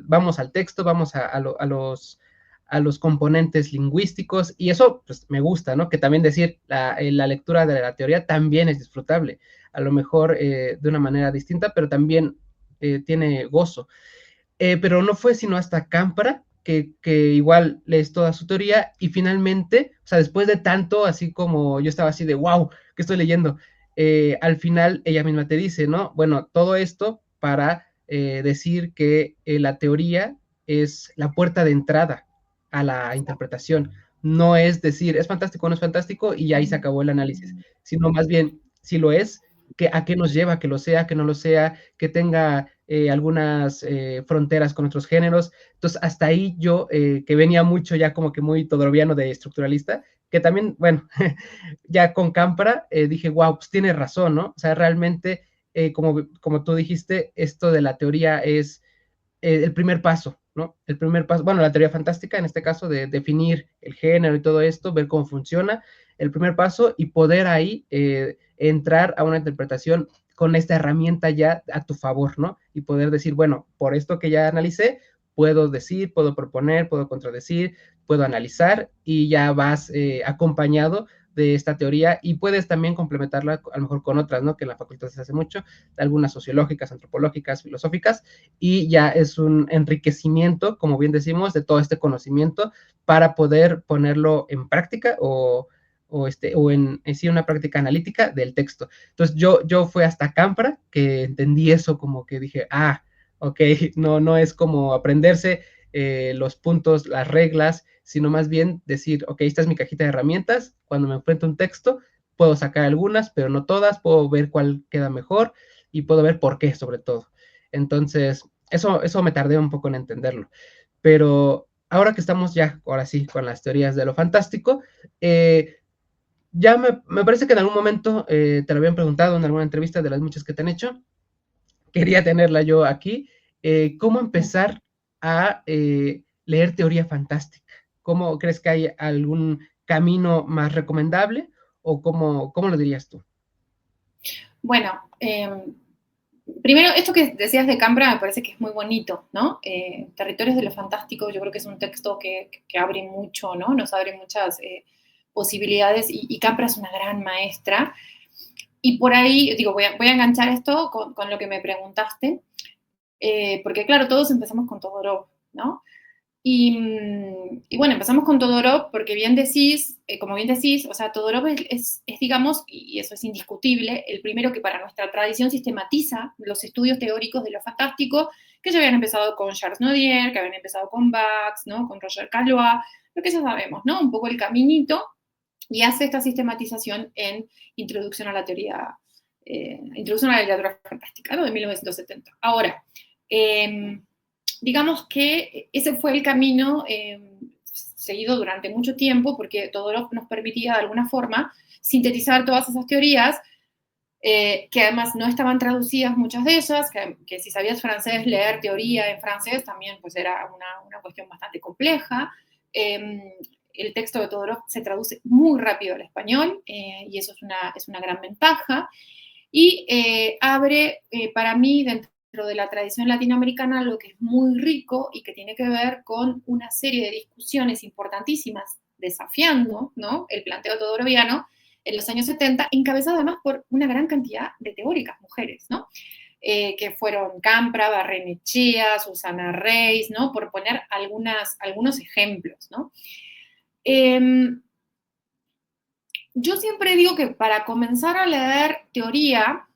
vamos al texto, vamos a los componentes lingüísticos, y eso pues me gusta, ¿no? Que también decir, la lectura de la teoría también es disfrutable, a lo mejor de una manera distinta, pero también tiene gozo. Pero no fue sino hasta Cámpara que igual lees toda su teoría y finalmente, o sea, después de tanto, así como yo estaba así de, wow, ¿qué estoy leyendo? Al final ella misma te dice, ¿no? Bueno, todo esto para decir que la teoría es la puerta de entrada a la interpretación. No es decir, es fantástico o no es fantástico y ahí se acabó el análisis, sino más bien, si lo es, a qué nos lleva, que lo sea, que no lo sea, que tenga algunas fronteras con otros géneros. Entonces, hasta ahí yo, que venía mucho ya como que muy todoroviano de estructuralista, que también, bueno, ya con Campra dije, wow, pues tiene razón, ¿no? O sea, realmente, como tú dijiste, esto de la teoría es el primer paso, ¿no? El primer paso, bueno, la teoría fantástica, en este caso, de definir el género y todo esto, ver cómo funciona, el primer paso y poder ahí entrar a una interpretación con esta herramienta ya a tu favor, ¿no? Y poder decir, bueno, por esto que ya analicé, puedo decir, puedo proponer, puedo contradecir, puedo analizar y ya vas acompañado de esta teoría y puedes también complementarla a lo mejor con otras, ¿no? Que en la facultad se hace mucho, algunas sociológicas, antropológicas, filosóficas, y ya es un enriquecimiento, como bien decimos, de todo este conocimiento para poder ponerlo en práctica o en sí una práctica analítica del texto. Entonces yo fui hasta Campra que entendí eso, como que dije, ok, no es como aprenderse los puntos, las reglas, sino más bien decir, ok, esta es mi cajita de herramientas, cuando me enfrento a un texto, puedo sacar algunas, pero no todas, puedo ver cuál queda mejor y puedo ver por qué sobre todo. Entonces, eso me tardé un poco en entenderlo. Pero ahora que estamos ya, ahora sí, con las teorías de lo fantástico, ya me parece que en algún momento te lo habían preguntado en alguna entrevista de las muchas que te han hecho, quería tenerla yo aquí, cómo empezar a leer teoría fantástica. ¿Cómo crees que hay algún camino más recomendable o cómo lo dirías tú? Bueno, primero, esto que decías de Cambra me parece que es muy bonito, ¿no? Territorios de lo Fantástico, yo creo que es un texto que abre mucho, ¿no? Nos abre muchas posibilidades y Cambra es una gran maestra. Y por ahí, digo, voy a enganchar esto con lo que me preguntaste, porque claro, todos empezamos con Todorov, ¿no? Y bueno, empezamos con Todorov porque bien decís, como bien decís, o sea, Todorov digamos, y eso es indiscutible, el primero que para nuestra tradición sistematiza los estudios teóricos de lo fantástico, que ya habían empezado con Charles Nodier, que habían empezado con Bax, ¿no? Con Roger Caillois, lo que ya sabemos, ¿no? Un poco el caminito, y hace esta sistematización en Introducción a la teoría, Introducción a la literatura fantástica, ¿no? De 1970. Ahora, digamos que ese fue el camino seguido durante mucho tiempo, porque Todorov nos permitía de alguna forma sintetizar todas esas teorías, que además no estaban traducidas muchas de ellas, que si sabías francés, leer teoría en francés también pues era una cuestión bastante compleja. El texto de Todorov se traduce muy rápido al español, y eso es una gran ventaja, y abre para mí dentro de la tradición latinoamericana lo que es muy rico y que tiene que ver con una serie de discusiones importantísimas desafiando, ¿no?, el planteo todoroviano en los años 70, encabezado además por una gran cantidad de teóricas mujeres, ¿no? Que fueron Campra, Barrenechea, Susana Reis, ¿no?, por poner algunos ejemplos, ¿no? Yo siempre digo que para comenzar a leer teoría,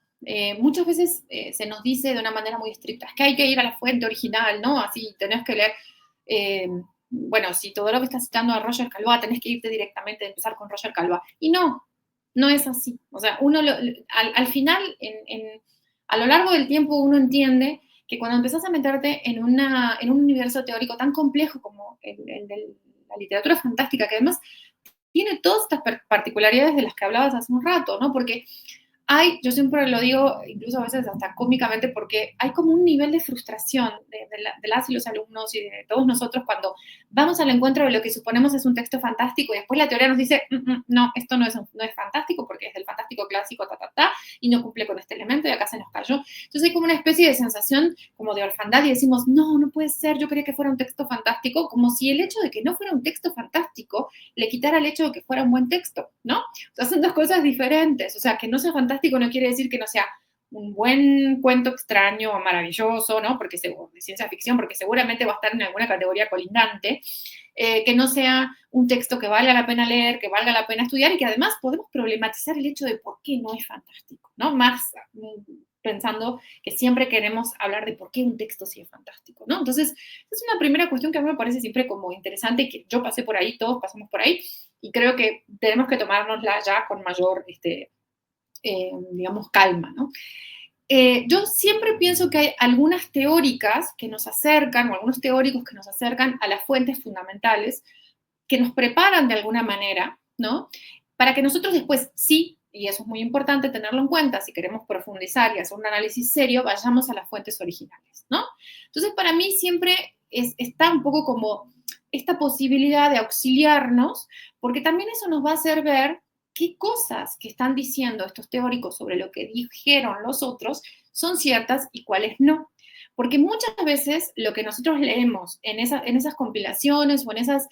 muchas veces se nos dice de una manera muy estricta, es que hay que ir a la fuente original, ¿no? Así tenés que leer, bueno, si todo lo que estás citando a Roger Caillois, tenés que irte directamente a empezar con Roger Caillois. Y no es así. O sea, al final, a lo largo del tiempo, uno entiende que cuando empezás a meterte en un universo teórico tan complejo como el de la literatura fantástica, que además tiene todas estas particularidades de las que hablabas hace un rato, ¿no? Porque yo siempre lo digo, incluso a veces hasta cómicamente, porque hay como un nivel de frustración de las y los alumnos y de todos nosotros cuando vamos al encuentro de lo que suponemos es un texto fantástico y después la teoría nos dice, no, esto no es fantástico porque es del fantástico clásico, y no cumple con este elemento y acá se nos cayó. Entonces hay como una especie de sensación como de orfandad y decimos, no puede ser, yo quería que fuera un texto fantástico, como si el hecho de que no fuera un texto fantástico le quitara el hecho de que fuera un buen texto, ¿no? O sea, son dos cosas diferentes, o sea, que no sea fantástico no quiere decir que no sea un buen cuento extraño o maravilloso, ¿no? Porque de ciencia ficción, porque seguramente va a estar en alguna categoría colindante, que no sea un texto que valga la pena leer, que valga la pena estudiar y que además podemos problematizar el hecho de por qué no es fantástico, ¿no? Más pensando que siempre queremos hablar de por qué un texto sí es fantástico, ¿no? Entonces, es una primera cuestión que a mí me parece siempre como interesante y que yo pasé por ahí, todos pasamos por ahí, y creo que tenemos que tomárnosla ya con mayor digamos, calma, ¿no? Yo siempre pienso que hay algunas teóricas que nos acercan, o algunos teóricos que nos acercan a las fuentes fundamentales, que nos preparan de alguna manera, ¿no? Para que nosotros después sí, y eso es muy importante tenerlo en cuenta, si queremos profundizar y hacer un análisis serio, vayamos a las fuentes originales, ¿no? Entonces, para mí siempre está un poco como esta posibilidad de auxiliarnos, porque también eso nos va a hacer ver qué cosas que están diciendo estos teóricos sobre lo que dijeron los otros son ciertas y cuáles no. Porque muchas veces lo que nosotros leemos en esas compilaciones o en esas,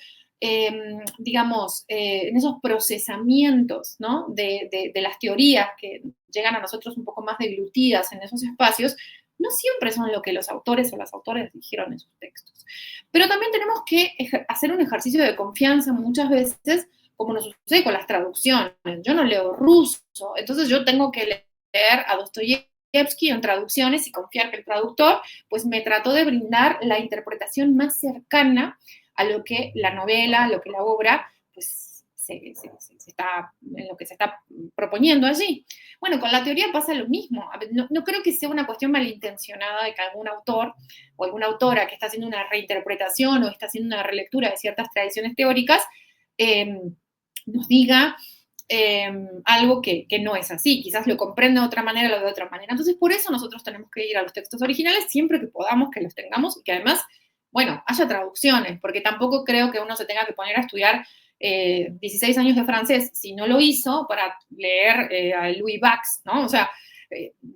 digamos, en esos procesamientos, ¿no?, de las teorías que llegan a nosotros un poco más deglutidas en esos espacios, no siempre son lo que los autores o las autoras dijeron en sus textos. Pero también tenemos que hacer un ejercicio de confianza muchas veces, como nos sucede con las traducciones. Yo no leo ruso, entonces yo tengo que leer a Dostoyevsky en traducciones y confiar que el traductor pues me trató de brindar la interpretación más cercana a lo que la novela, a lo que la obra pues en lo que se está proponiendo allí. Bueno, con la teoría pasa lo mismo. No creo que sea una cuestión malintencionada de que algún autor o alguna autora que está haciendo una reinterpretación o está haciendo una relectura de ciertas tradiciones teóricas nos diga algo que no es así. Quizás lo comprende de otra manera, lo de otra manera. Entonces, por eso nosotros tenemos que ir a los textos originales siempre que podamos, que los tengamos y que además bueno, haya traducciones, porque tampoco creo que uno se tenga que poner a estudiar 16 años de francés, si no lo hizo, para leer a Louis Bax, ¿no? O sea,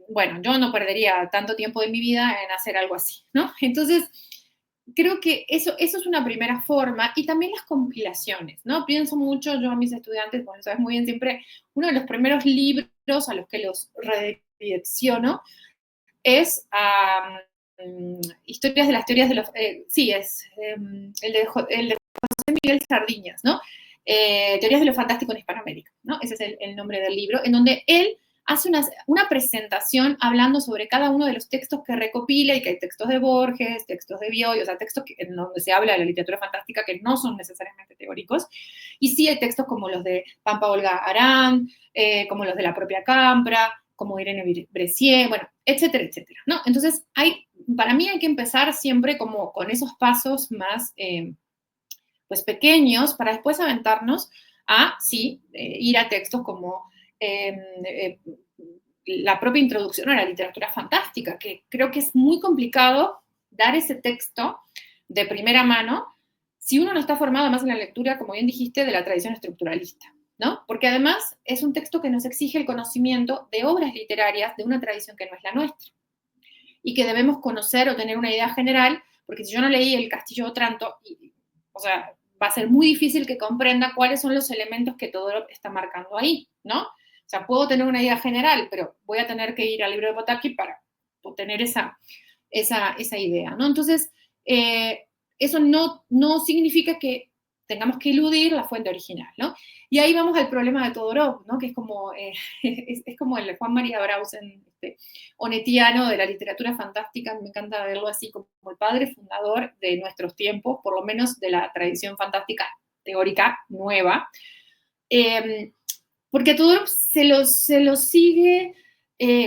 bueno, yo no perdería tanto tiempo de mi vida en hacer algo así, ¿no? Entonces, creo que eso es una primera forma, y también las compilaciones, ¿no? Pienso mucho yo a mis estudiantes, bueno, sabes muy bien, siempre uno de los primeros libros a los que los redirecciono es Historias de las teorías de los... sí, es el de José Miguel Sardiñas, ¿no? Teorías de lo fantástico en Hispanoamérica, ¿no? Ese es el nombre del libro, en donde él hace una presentación hablando sobre cada uno de los textos que recopila, y que hay textos de Borges, textos de Bioy, o sea, textos en donde se habla de la literatura fantástica que no son necesariamente teóricos, y sí hay textos como los de Pampa Olga Arán, como los de la propia Campra, como Irene Brescier, bueno, etcétera, etcétera, ¿no? Entonces, para mí hay que empezar siempre como con esos pasos más pues pequeños, para después aventarnos a, sí, ir a textos como la propia introducción a la literatura fantástica, que creo que es muy complicado dar ese texto de primera mano si uno no está formado más en la lectura, como bien dijiste, de la tradición estructuralista, ¿no? Porque además es un texto que nos exige el conocimiento de obras literarias de una tradición que no es la nuestra, y que debemos conocer o tener una idea general, porque si yo no leí El Castillo de Otranto, o sea, va a ser muy difícil que comprenda cuáles son los elementos que Todorov está marcando ahí, ¿no? O sea, puedo tener una idea general, pero voy a tener que ir al libro de Potocki para obtener esa idea, ¿no? Entonces, eso no significa que tengamos que eludir la fuente original, ¿no? Y ahí vamos al problema de Todorov, ¿no? Que es como, es como el Juan María Brausen, onetiano de la literatura fantástica. Me encanta verlo así como el padre fundador de nuestros tiempos, por lo menos de la tradición fantástica teórica nueva, porque Todorov se lo sigue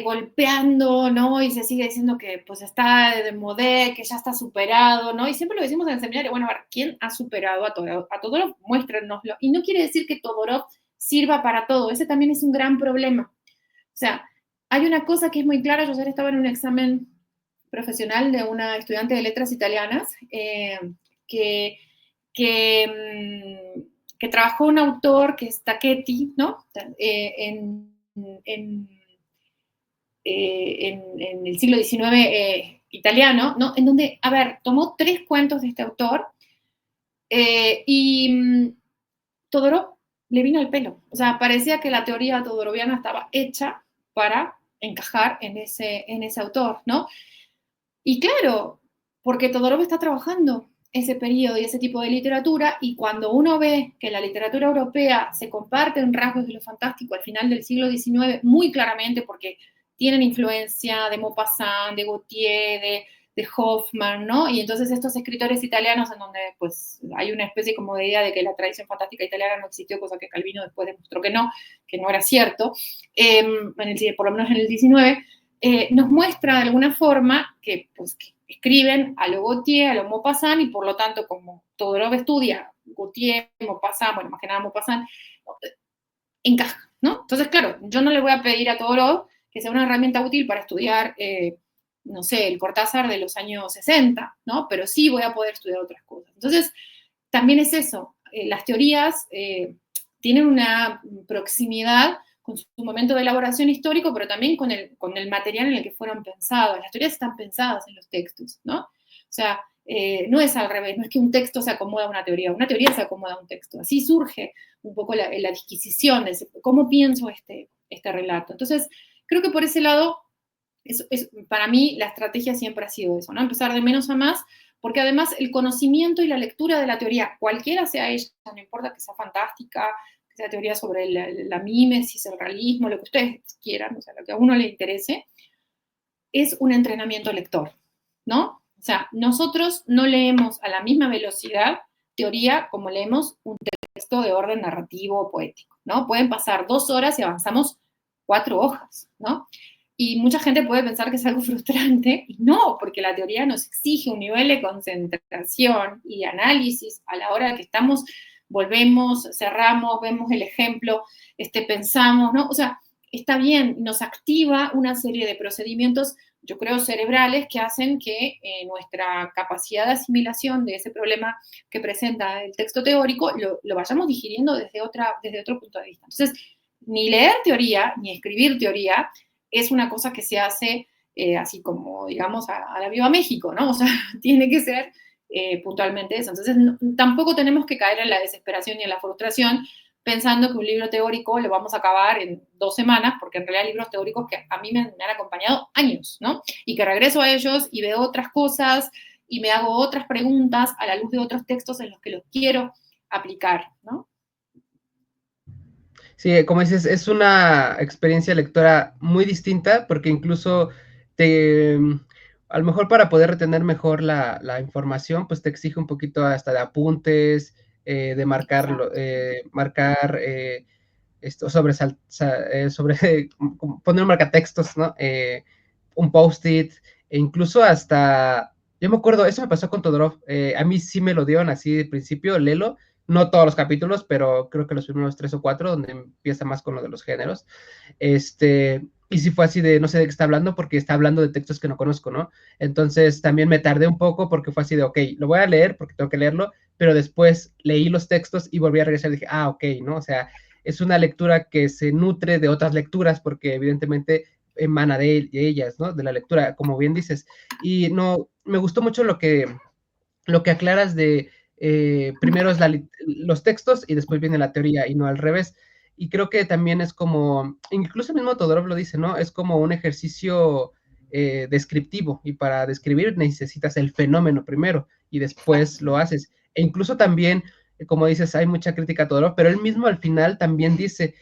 golpeando, ¿no? Y se sigue diciendo que pues está de modé, que ya está superado, ¿no? Y siempre lo decimos en el seminario, bueno, a ver, ¿quién ha superado a Todorov? A Todorov, muéstrenoslo. Y no quiere decir que Todorov sirva para todo, ese también es un gran problema. O sea, hay una cosa que es muy clara. Yo ayer estaba en un examen profesional de una estudiante de letras italianas que, que trabajó un autor que es Tachetti, ¿no? En el siglo XIX italiano, ¿no? En donde, a ver, tomó 3 cuentos de este autor y Todorov le vino al pelo. O sea, parecía que la teoría todoroviana estaba hecha para encajar en ese autor, ¿no? Y claro, porque Todorov está trabajando ese periodo y ese tipo de literatura, y cuando uno ve que la literatura europea se comparte en rasgos de lo fantástico al final del siglo XIX, muy claramente, porque tienen influencia de Maupassant, de Gautier, de Hoffman, ¿no? Y entonces estos escritores italianos en donde pues hay una especie como de idea de que la tradición fantástica italiana no existió, cosa que Calvino después demostró que no era cierto, por lo menos en el XIX, nos muestra de alguna forma que, pues, que escriben a lo Gautier, a lo Maupassant, y por lo tanto, como Todorov estudia Gautier, Maupassant, bueno, más que nada Maupassant, encaja, ¿no? Entonces, claro, yo no le voy a pedir a Todorov que sea una herramienta útil para estudiar, no sé, el Cortázar de los años 60, ¿no? Pero sí voy a poder estudiar otras cosas. Entonces, también es eso, las teorías tienen una proximidad con su momento de elaboración histórico, pero también con el material en el que fueron pensadas. Las teorías están pensadas en los textos, ¿no? O sea, no es al revés, no es que un texto se acomoda a una teoría se acomoda a un texto. Así surge un poco la adquisición de cómo pienso este relato. Entonces, creo que por ese lado, para mí la estrategia siempre ha sido eso, ¿no? Empezar de menos a más, porque además el conocimiento y la lectura de la teoría, cualquiera sea ella, no importa que sea fantástica, que sea teoría sobre la mímesis, el realismo, lo que ustedes quieran, o sea, lo que a uno le interese, es un entrenamiento lector, ¿no? O sea, nosotros no leemos a la misma velocidad teoría como leemos un texto de orden narrativo o poético, ¿no? Pueden pasar 2 horas y avanzamos 4 hojas, ¿no? Y mucha gente puede pensar que es algo frustrante, y no, porque la teoría nos exige un nivel de concentración y de análisis a la hora que estamos, volvemos, cerramos, vemos el ejemplo, pensamos, ¿no? O sea, está bien, nos activa una serie de procedimientos yo creo, cerebrales que hacen que nuestra capacidad de asimilación de ese problema que presenta el texto teórico lo vayamos digiriendo desde otro punto de vista. Entonces, ni leer teoría, ni escribir teoría es una cosa que se hace así como, digamos, a la Viva México, ¿no? O sea, tiene que ser puntualmente eso. Entonces, no, tampoco tenemos que caer en la desesperación y en la frustración pensando que un libro teórico lo vamos a acabar en 2 semanas, porque en realidad hay libros teóricos que a mí me han acompañado años, ¿no? Y que regreso a ellos y veo otras cosas y me hago otras preguntas a la luz de otros textos en los que los quiero aplicar, ¿no? Sí, como dices, es una experiencia lectora muy distinta porque incluso te, a lo mejor para poder retener mejor la información, pues te exige un poquito hasta de apuntes, de marcarlo, Exacto. marcar esto, sobre poner un marcatextos, ¿no? Un post-it, e incluso hasta, yo me acuerdo, eso me pasó con Todorov, a mí sí me lo dieron así de principio, léelo, no todos los capítulos, pero creo que los primeros 3 o 4, donde empieza más con lo de los géneros. Y sí fue así de, no sé de qué está hablando, porque está hablando de textos que no conozco, ¿no? Entonces también me tardé un poco porque fue así de, ok, lo voy a leer porque tengo que leerlo, pero después leí los textos y volví a regresar y dije, ah, ok, ¿no? O sea, es una lectura que se nutre de otras lecturas porque evidentemente emana de ellas, ¿no? De la lectura, como bien dices. Y no, me gustó mucho lo que aclaras de primero es los textos y después viene la teoría y no al revés. Y creo que también es como, incluso el mismo Todorov lo dice, ¿no? Es como un ejercicio descriptivo y para describir necesitas el fenómeno primero y después Exacto. lo haces. E incluso también, como dices, hay mucha crítica a Todorov, pero él mismo al final también dice,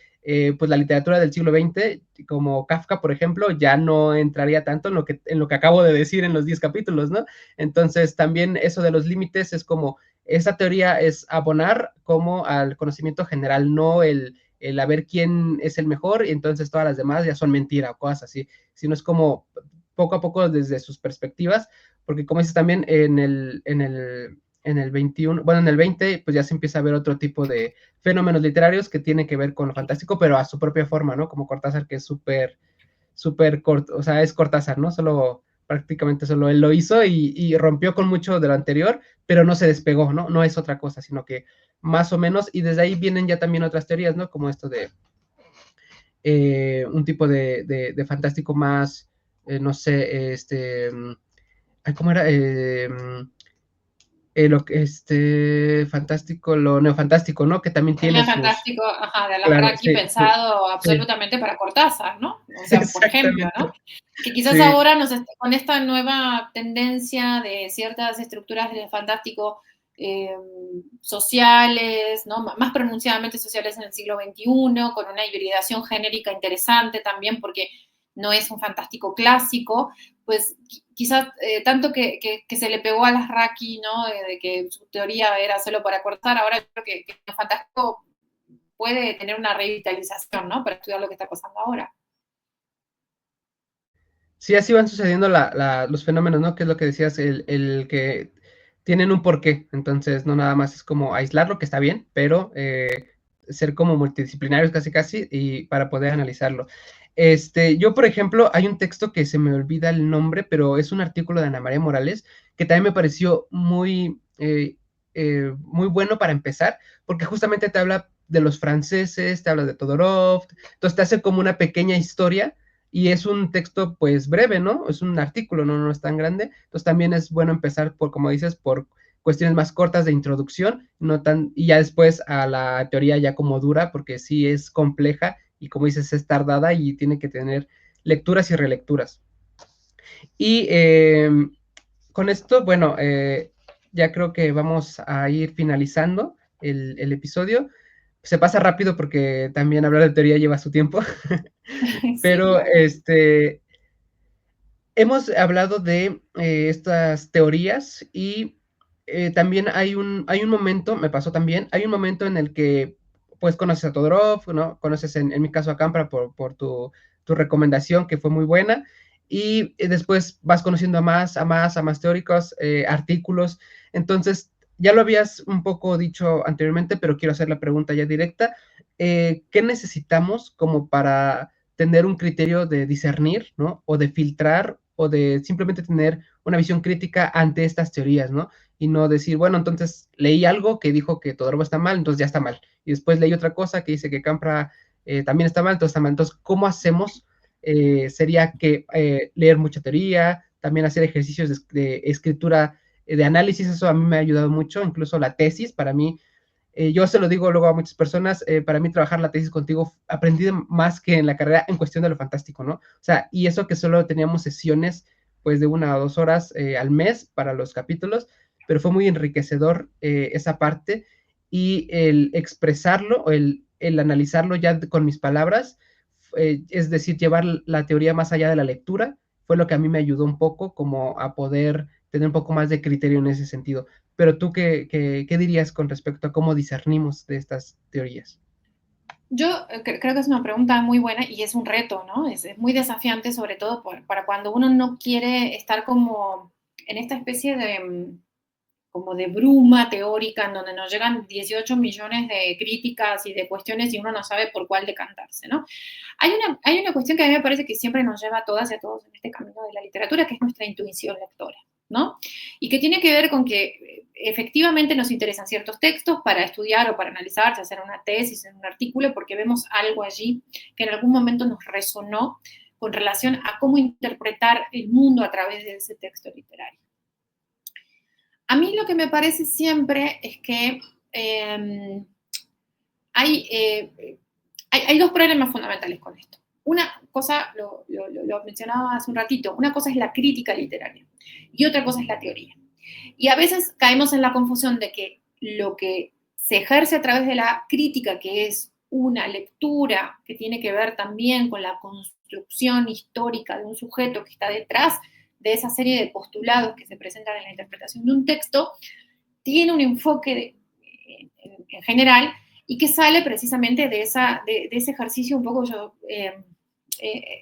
pues la literatura del siglo XX, como Kafka, por ejemplo, ya no entraría tanto en lo que acabo de decir en los 10 capítulos, ¿no? Entonces, también eso de los límites es como, esa teoría es abonar como al conocimiento general, no el a ver quién es el mejor y entonces todas las demás ya son mentira o cosas así, sino es como poco a poco desde sus perspectivas, porque como dices también en el 21, bueno, en el 20, pues ya se empieza a ver otro tipo de fenómenos literarios que tienen que ver con lo fantástico, pero a su propia forma, ¿no? Como Cortázar, que es súper, súper corto, o sea, es Cortázar, ¿no? Prácticamente solo él lo hizo y rompió con mucho de lo anterior, pero no se despegó, ¿no? No es otra cosa, sino que más o menos, y desde ahí vienen ya también otras teorías, ¿no? Como esto de un tipo de fantástico más, no sé, ¿cómo era? Fantástico, lo neofantástico, ¿no? Que también El tiene sus, fantástico, ajá, de claro, Alarraqui sí, sí, pensado sí, absolutamente para Cortázar, ¿no? O sea, por ejemplo, exactamente, ¿no? Que quizás sí, ahora con esta nueva tendencia de ciertas estructuras del fantástico eh, sociales, ¿no? Más pronunciadamente sociales en el siglo XXI, con una hibridación genérica interesante también, porque no es un fantástico clásico, pues quizás tanto que se le pegó a Alarraqui, ¿no? De que su teoría era solo para cortar, ahora creo que el fantástico puede tener una revitalización, ¿no? Para estudiar lo que está pasando ahora. sí, así van sucediendo los fenómenos, ¿no? Que es lo que decías, el que tienen un porqué. Entonces, no nada más es como aislarlo, que está bien, pero ser como multidisciplinarios casi casi y para poder analizarlo. Yo, por ejemplo, hay un texto que se me olvida el nombre, pero es un artículo de Ana María Morales que también me pareció muy bueno para empezar, porque justamente te habla de los franceses, te habla de Todorov, entonces te hace como una pequeña historia y es un texto pues breve, ¿no? Es un artículo, no es tan grande, entonces también es bueno empezar por, como dices, por cuestiones más cortas de introducción, no tan, y ya después a la teoría ya como dura, porque sí es compleja y como dices es tardada y tiene que tener lecturas y relecturas. Y con esto, bueno, ya creo que vamos a ir finalizando el episodio. Se pasa rápido porque también hablar de teoría lleva su tiempo, Sí, pero claro. hemos hablado de estas teorías y también hay un momento, me pasó también, hay un momento en el que pues conoces a Todorov, ¿no? Conoces en mi caso a Campra por tu recomendación que fue muy buena y después vas conociendo a más teóricos, artículos. Entonces, ya lo habías un poco dicho anteriormente, pero quiero hacer la pregunta ya directa. ¿Qué necesitamos como para tener un criterio de discernir, ¿no? O de filtrar o de simplemente tener una visión crítica ante estas teorías, ¿no? Y no decir, bueno, entonces leí algo que dijo que Todorova está mal, entonces ya está mal. Y después leí otra cosa que dice que Campra también está mal, entonces está mal. Entonces, ¿cómo hacemos? Sería que leer mucha teoría, también hacer ejercicios de escritura, de análisis, eso a mí me ha ayudado mucho, incluso la tesis, para mí yo se lo digo luego a muchas personas, para mí trabajar la tesis contigo aprendí más que en la carrera en cuestión de lo fantástico, ¿no? O sea, y eso que solo teníamos sesiones pues de 1 o 2 horas al mes para los capítulos, pero fue muy enriquecedor esa parte y el expresarlo o el analizarlo ya con mis palabras, es decir, llevar la teoría más allá de la lectura, fue lo que a mí me ayudó un poco como a poder tener un poco más de criterio en ese sentido. Pero tú, ¿qué dirías con respecto a cómo discernimos de estas teorías? Yo creo que es una pregunta muy buena y es un reto, ¿no? Es muy desafiante, sobre todo para cuando uno no quiere estar como en esta especie de, como de bruma teórica en donde nos llegan 18 millones de críticas y de cuestiones y uno no sabe por cuál decantarse, ¿no? Hay una cuestión que a mí me parece que siempre nos lleva a todas y a todos en este camino de la literatura, que es nuestra intuición lectora, ¿no? Y que tiene que ver con que efectivamente nos interesan ciertos textos para estudiar o para analizar, ya sea una tesis, en un artículo, porque vemos algo allí que en algún momento nos resonó con relación a cómo interpretar el mundo a través de ese texto literario. A mí lo que me parece siempre es que hay, hay dos problemas fundamentales con esto. Una cosa, lo mencionaba hace un ratito, una cosa es la crítica literaria y otra cosa es la teoría. Y a veces caemos en la confusión de que lo que se ejerce a través de la crítica, que es una lectura que tiene que ver también con la construcción histórica de un sujeto que está detrás de esa serie de postulados que se presentan en la interpretación de un texto, tiene un enfoque en general y que sale precisamente de ese ejercicio un poco yo,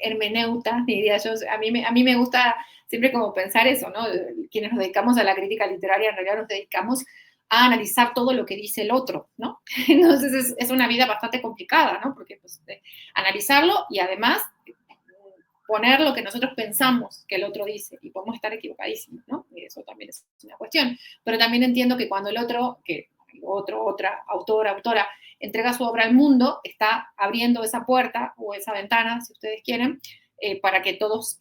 hermeneuta, diría yo. A mí me gusta siempre como pensar eso, ¿no? Quienes nos dedicamos a la crítica literaria en realidad nos dedicamos a analizar todo lo que dice el otro, ¿no? Entonces es una vida bastante complicada, ¿no? Porque pues, analizarlo y además poner lo que nosotros pensamos que el otro dice y podemos estar equivocadísimos, ¿no? Y eso también es una cuestión. Pero también entiendo que cuando el otro, otra autora, entrega su obra al mundo, está abriendo esa puerta o esa ventana, si ustedes quieren, para que todos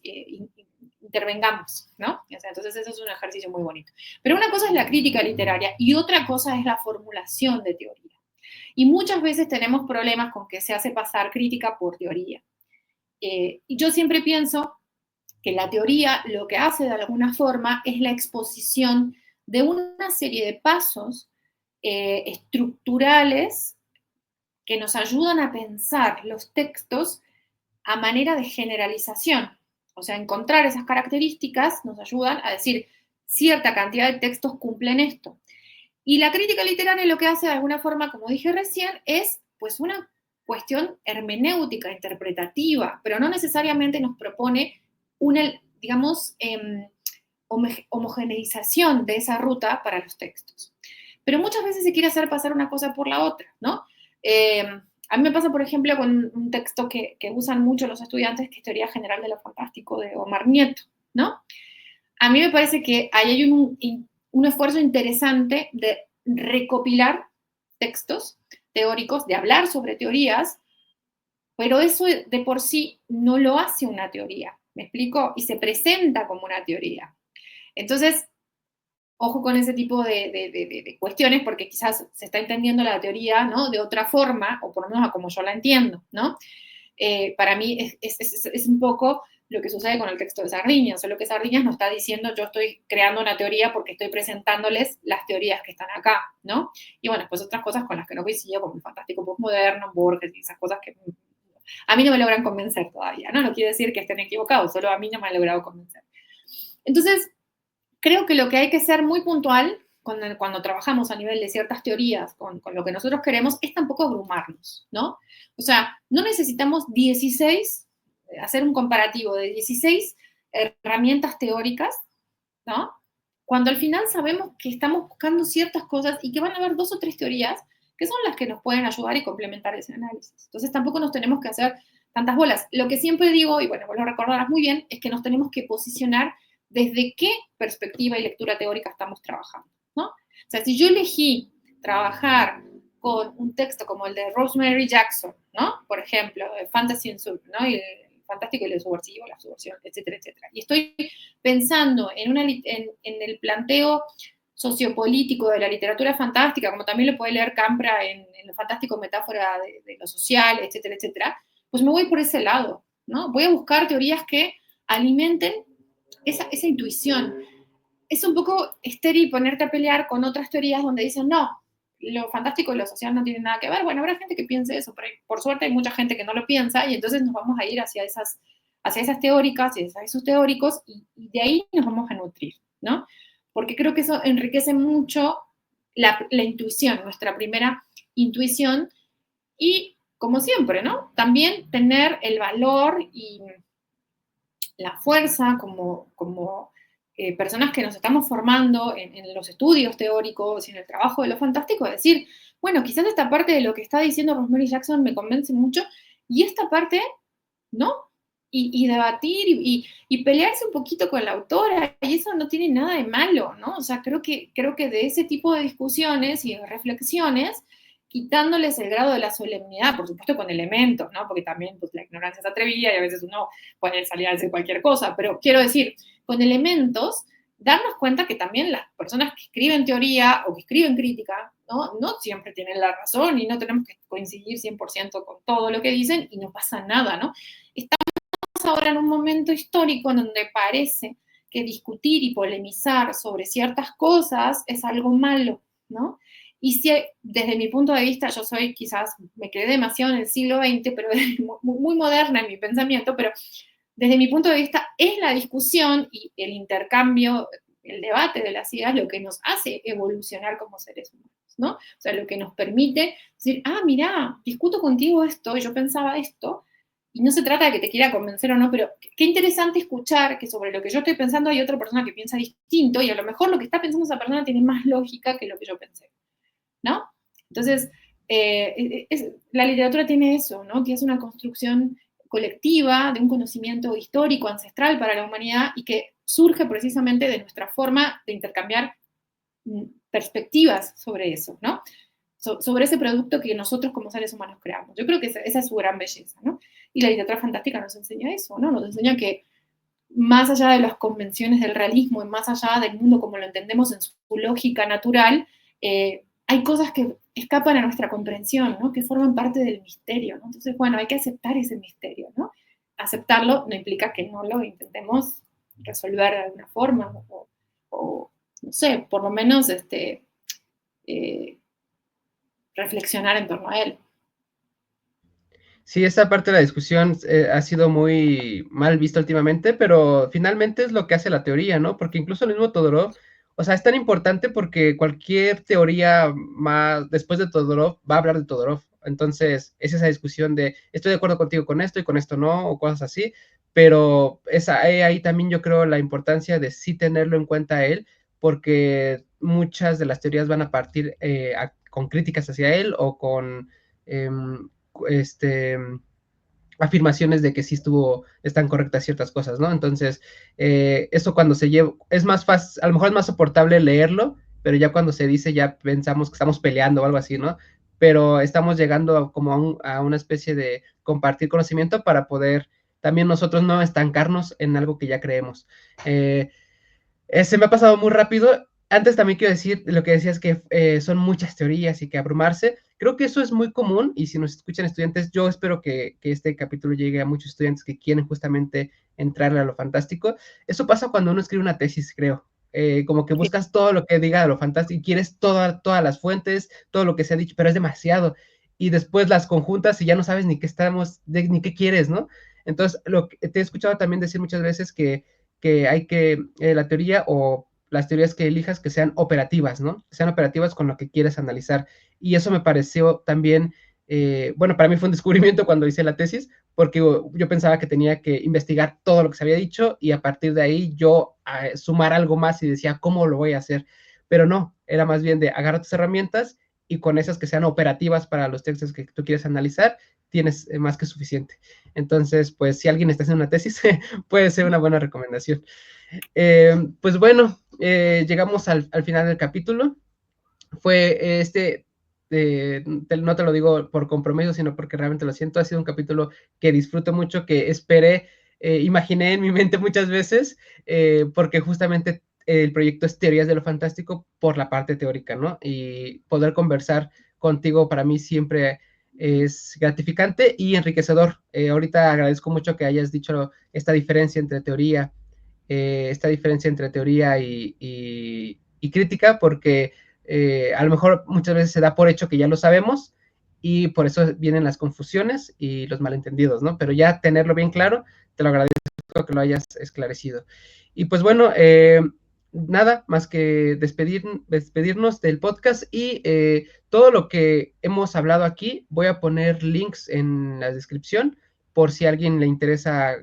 intervengamos, ¿no? O sea, entonces eso es un ejercicio muy bonito. Pero una cosa es la crítica literaria y otra cosa es la formulación de teoría. Y muchas veces tenemos problemas con que se hace pasar crítica por teoría. Y yo siempre pienso que la teoría lo que hace de alguna forma es la exposición de una serie de pasos estructurales que nos ayudan a pensar los textos a manera de generalización. O sea, encontrar esas características nos ayudan a decir cierta cantidad de textos cumplen esto. Y la crítica literaria lo que hace de alguna forma, como dije recién, es pues una cuestión hermenéutica, interpretativa, pero no necesariamente nos propone una, digamos, homogeneización de esa ruta para los textos. Pero muchas veces se quiere hacer pasar una cosa por la otra, ¿no? A mí me pasa, por ejemplo, con un texto que usan mucho los estudiantes, que es Teoría General de lo Fantástico, de Omar Nieto, ¿no? A mí me parece que ahí hay un esfuerzo interesante de recopilar textos teóricos, de hablar sobre teorías, pero eso de por sí no lo hace una teoría, ¿me explico? Y se presenta como una teoría. Entonces, ojo con ese tipo de cuestiones, porque quizás se está entendiendo la teoría, ¿no? De otra forma, o por lo menos a como yo la entiendo, ¿no? Para mí es un poco lo que sucede con el texto de Sardiñas. Solo que Sardiñas no está diciendo yo estoy creando una teoría porque estoy presentándoles las teorías que están acá, ¿no? Y bueno, pues otras cosas con las que no coincido, como el fantástico postmoderno, Borges y esas cosas que a mí no me logran convencer todavía, ¿no? No quiere decir que estén equivocados, solo a mí no me han logrado convencer. Entonces, creo que lo que hay que ser muy puntual cuando trabajamos a nivel de ciertas teorías con lo que nosotros queremos es tampoco abrumarnos, ¿no? O sea, no necesitamos 16, hacer un comparativo de 16 herramientas teóricas, ¿no? Cuando al final sabemos que estamos buscando ciertas cosas y que van a haber 2 o 3 teorías que son las que nos pueden ayudar y complementar ese análisis. Entonces tampoco nos tenemos que hacer tantas bolas. Lo que siempre digo, y bueno, vos lo recordarás muy bien, es que nos tenemos que posicionar desde qué perspectiva y lectura teórica estamos trabajando, ¿no? O sea, si yo elegí trabajar con un texto como el de Rosemary Jackson, ¿no? Por ejemplo, Fantasy and Sub, ¿no? Y el fantástico y lo subversivo, la subversión, etcétera, etcétera. Y estoy pensando en el planteo sociopolítico de la literatura fantástica, como también lo puede leer Campra en lo fantástico metáfora de lo social, etcétera, etcétera, pues me voy por ese lado, ¿no? Voy a buscar teorías que alimenten esa intuición. Es un poco estéril ponerte a pelear con otras teorías donde dicen, no, lo fantástico y lo social no tienen nada que ver. Bueno, habrá gente que piense eso, pero por suerte hay mucha gente que no lo piensa y entonces nos vamos a ir hacia esas teóricas y hacia esos teóricos y de ahí nos vamos a nutrir, ¿no? Porque creo que eso enriquece mucho la intuición, nuestra primera intuición y, como siempre, ¿no? También tener el valor y la fuerza como personas que nos estamos formando en los estudios teóricos y en el trabajo de lo fantástico, decir, bueno, quizás esta parte de lo que está diciendo Rosemary Jackson me convence mucho y esta parte, ¿no? Y debatir y pelearse un poquito con la autora, y eso no tiene nada de malo, ¿no? O sea, creo que de ese tipo de discusiones y de reflexiones, quitándoles el grado de la solemnidad, por supuesto con elementos, ¿no? Porque también pues, la ignorancia es atrevida y a veces uno puede salir a decir cualquier cosa, pero quiero decir, con elementos, darnos cuenta que también las personas que escriben teoría o que escriben crítica, no siempre tienen la razón y no tenemos que coincidir 100% con todo lo que dicen y no pasa nada, ¿no? Estamos ahora en un momento histórico en donde parece que discutir y polemizar sobre ciertas cosas es algo malo, ¿no? Y si desde mi punto de vista, yo soy quizás, me quedé demasiado en el siglo XX, pero muy moderna en mi pensamiento, pero desde mi punto de vista es la discusión y el intercambio, el debate de las ideas lo que nos hace evolucionar como seres humanos, ¿no? O sea, lo que nos permite decir, mira, discuto contigo esto, yo pensaba esto, y no se trata de que te quiera convencer o no, pero qué interesante escuchar que sobre lo que yo estoy pensando hay otra persona que piensa distinto y a lo mejor lo que está pensando esa persona tiene más lógica que lo que yo pensé, ¿no? Entonces, la literatura tiene eso, ¿no? Que es una construcción colectiva de un conocimiento histórico, ancestral para la humanidad y que surge precisamente de nuestra forma de intercambiar perspectivas sobre eso, ¿no? Sobre ese producto que nosotros como seres humanos creamos. Yo creo que esa es su gran belleza, ¿no? Y la literatura fantástica nos enseña eso, ¿no? Nos enseña que más allá de las convenciones del realismo y más allá del mundo como lo entendemos en su lógica natural, hay cosas que escapan a nuestra comprensión, ¿no? Que forman parte del misterio, ¿no? Entonces, bueno, hay que aceptar ese misterio, ¿no? Aceptarlo no implica que no lo intentemos resolver de alguna forma o no sé, por lo menos reflexionar en torno a él. Sí, esa parte de la discusión ha sido muy mal vista últimamente, pero finalmente es lo que hace la teoría, ¿no? Porque incluso el mismo Todorov, o sea, es tan importante porque cualquier teoría más después de Todorov va a hablar de Todorov. Entonces, es esa discusión de estoy de acuerdo contigo con esto y con esto no, o cosas así, pero ahí también yo creo la importancia de sí tenerlo en cuenta a él, porque muchas de las teorías van a partir con críticas hacia él o con este, afirmaciones de que sí están correctas ciertas cosas, ¿no? Entonces, eso cuando se lleva, es más fácil, a lo mejor es más soportable leerlo, pero ya cuando se dice ya pensamos que estamos peleando o algo así, ¿no? Pero estamos llegando como a una especie de compartir conocimiento para poder también nosotros no estancarnos en algo que ya creemos. Se me ha pasado muy rápido. Antes también quiero decir lo que decías que son muchas teorías y que abrumarse. Creo que eso es muy común y si nos escuchan estudiantes, yo espero que este capítulo llegue a muchos estudiantes que quieren justamente entrarle a lo fantástico. Eso pasa cuando uno escribe una tesis, creo. Como que buscas todo lo que diga de lo fantástico y quieres todas las fuentes, todo lo que se ha dicho, pero es demasiado. Y después las conjuntas y ya no sabes ni ni qué quieres, ¿no? Entonces, lo que te he escuchado también decir muchas veces que hay que, la teoría o las teorías que elijas que sean operativas, ¿no? Que sean operativas con lo que quieres analizar. Y eso me pareció también, bueno, para mí fue un descubrimiento cuando hice la tesis, porque yo pensaba que tenía que investigar todo lo que se había dicho y a partir de ahí yo sumar algo más y decía, ¿cómo lo voy a hacer? Pero no, era más bien de agarrar tus herramientas y con esas que sean operativas para los textos que tú quieres analizar, tienes más que suficiente. Entonces, pues si alguien está haciendo una tesis, puede ser una buena recomendación. Pues bueno, llegamos al final del capítulo. Fue no te lo digo por compromiso, sino porque realmente lo siento, ha sido un capítulo que disfruto mucho, que esperé, imaginé en mi mente muchas veces, porque justamente el proyecto es Teorías de lo Fantástico por la parte teórica, ¿no? Y poder conversar contigo para mí siempre es gratificante y enriquecedor. Ahorita agradezco mucho que hayas dicho esta diferencia entre teoría, y crítica, porque a lo mejor muchas veces se da por hecho que ya lo sabemos y por eso vienen las confusiones y los malentendidos, ¿no? Pero ya tenerlo bien claro, te lo agradezco que lo hayas esclarecido. Y pues bueno, nada más que despedirnos del podcast y todo lo que hemos hablado aquí, voy a poner links en la descripción por si a alguien le interesa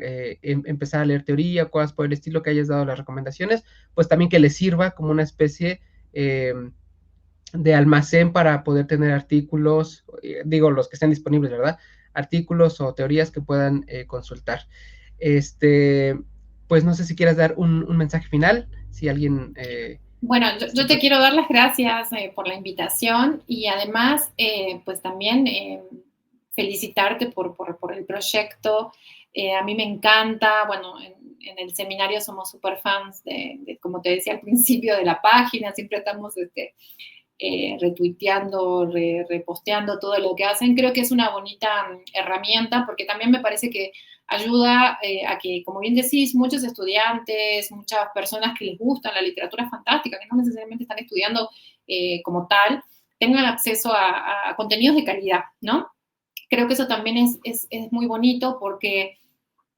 empezar a leer teoría, cosas por el estilo que hayas dado las recomendaciones, pues también que les sirva como una especie de almacén para poder tener artículos, digo, los que estén disponibles, ¿verdad? Artículos o teorías que puedan consultar. Pues no sé si quieras dar un mensaje final, si alguien... Bueno, yo te quiero dar las gracias por la invitación y además, pues también felicitarte por el proyecto. A mí me encanta, bueno, en el seminario somos súper fans como te decía al principio, de la página, siempre estamos retuiteando, reposteando todo lo que hacen. Creo que es una bonita herramienta porque también me parece que ayuda a que, como bien decís, muchos estudiantes, muchas personas que les gusta la literatura fantástica, que no necesariamente están estudiando como tal, tengan acceso a contenidos de calidad, ¿no? Creo que eso también es muy bonito porque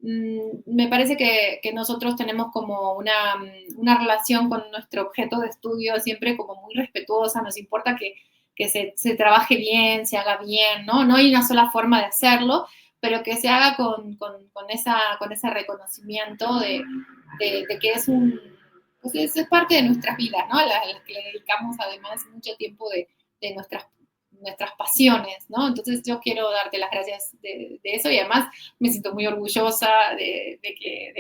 me parece que nosotros tenemos como una relación con nuestro objeto de estudio siempre como muy respetuosa, nos importa que se trabaje bien, se haga bien, ¿no? No hay una sola forma de hacerlo, pero que se haga con ese reconocimiento de que pues es parte de nuestras vidas, ¿no? A las que le dedicamos además mucho tiempo de nuestras pasiones, ¿no? Entonces yo quiero darte las gracias de eso y además me siento muy orgullosa de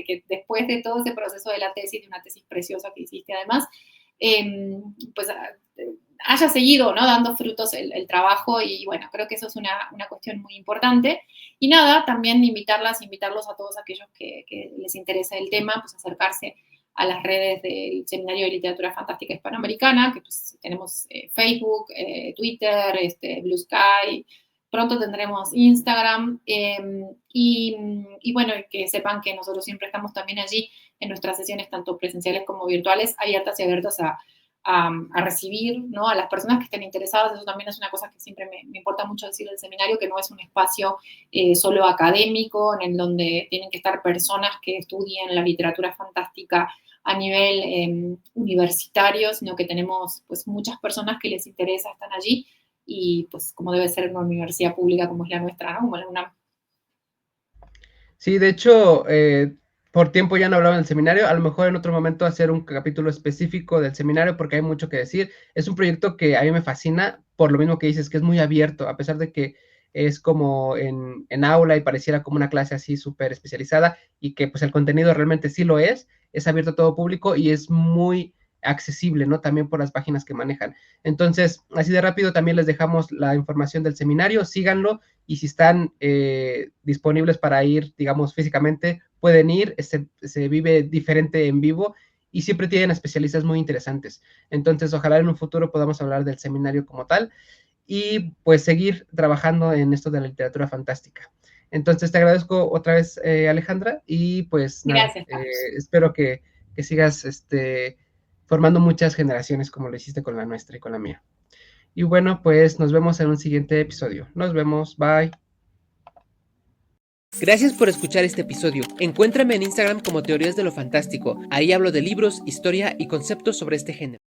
que después de todo ese proceso de la tesis, de una tesis preciosa que hiciste además, pues haya seguido, ¿no? Dando frutos el trabajo y bueno, creo que eso es una cuestión muy importante. Y nada, también invitarlos a todos aquellos que les interesa el tema, pues acercarse a las redes del Seminario de Literatura Fantástica Hispanoamericana, que pues tenemos Facebook, Twitter, Blue Sky, pronto tendremos Instagram, y bueno, que sepan que nosotros siempre estamos también allí en nuestras sesiones, tanto presenciales como virtuales, abiertas y abiertos a recibir, ¿no? A las personas que estén interesadas. Eso también es una cosa que siempre me importa mucho decir del seminario, que no es un espacio solo académico, en donde tienen que estar personas que estudien la literatura fantástica a nivel universitario, sino que tenemos pues muchas personas que les interesa, están allí, y pues como debe ser una universidad pública como es la nuestra, ¿no? Como la UNAM. Sí, de hecho, por tiempo ya no hablaba del seminario, a lo mejor en otro momento hacer un capítulo específico del seminario porque hay mucho que decir. Es un proyecto que a mí me fascina, por lo mismo que dices, que es muy abierto, a pesar de que es como en aula y pareciera como una clase así súper especializada y que pues el contenido realmente sí lo es abierto a todo público y es muy accesible, ¿no? También por las páginas que manejan. Entonces, así de rápido también les dejamos la información del seminario, síganlo y si están disponibles para ir, digamos, físicamente, pueden ir, se vive diferente en vivo y siempre tienen especialistas muy interesantes. Entonces, ojalá en un futuro podamos hablar del seminario como tal y pues seguir trabajando en esto de la literatura fantástica. Entonces, te agradezco otra vez, Alejandra, y pues nada, Gracias, Carlos. espero que sigas formando muchas generaciones como lo hiciste con la nuestra y con la mía. Y bueno, pues nos vemos en un siguiente episodio. Nos vemos, bye. Gracias por escuchar este episodio. Encuéntrame en Instagram como Teorías de lo Fantástico. Ahí hablo de libros, historia y conceptos sobre este género.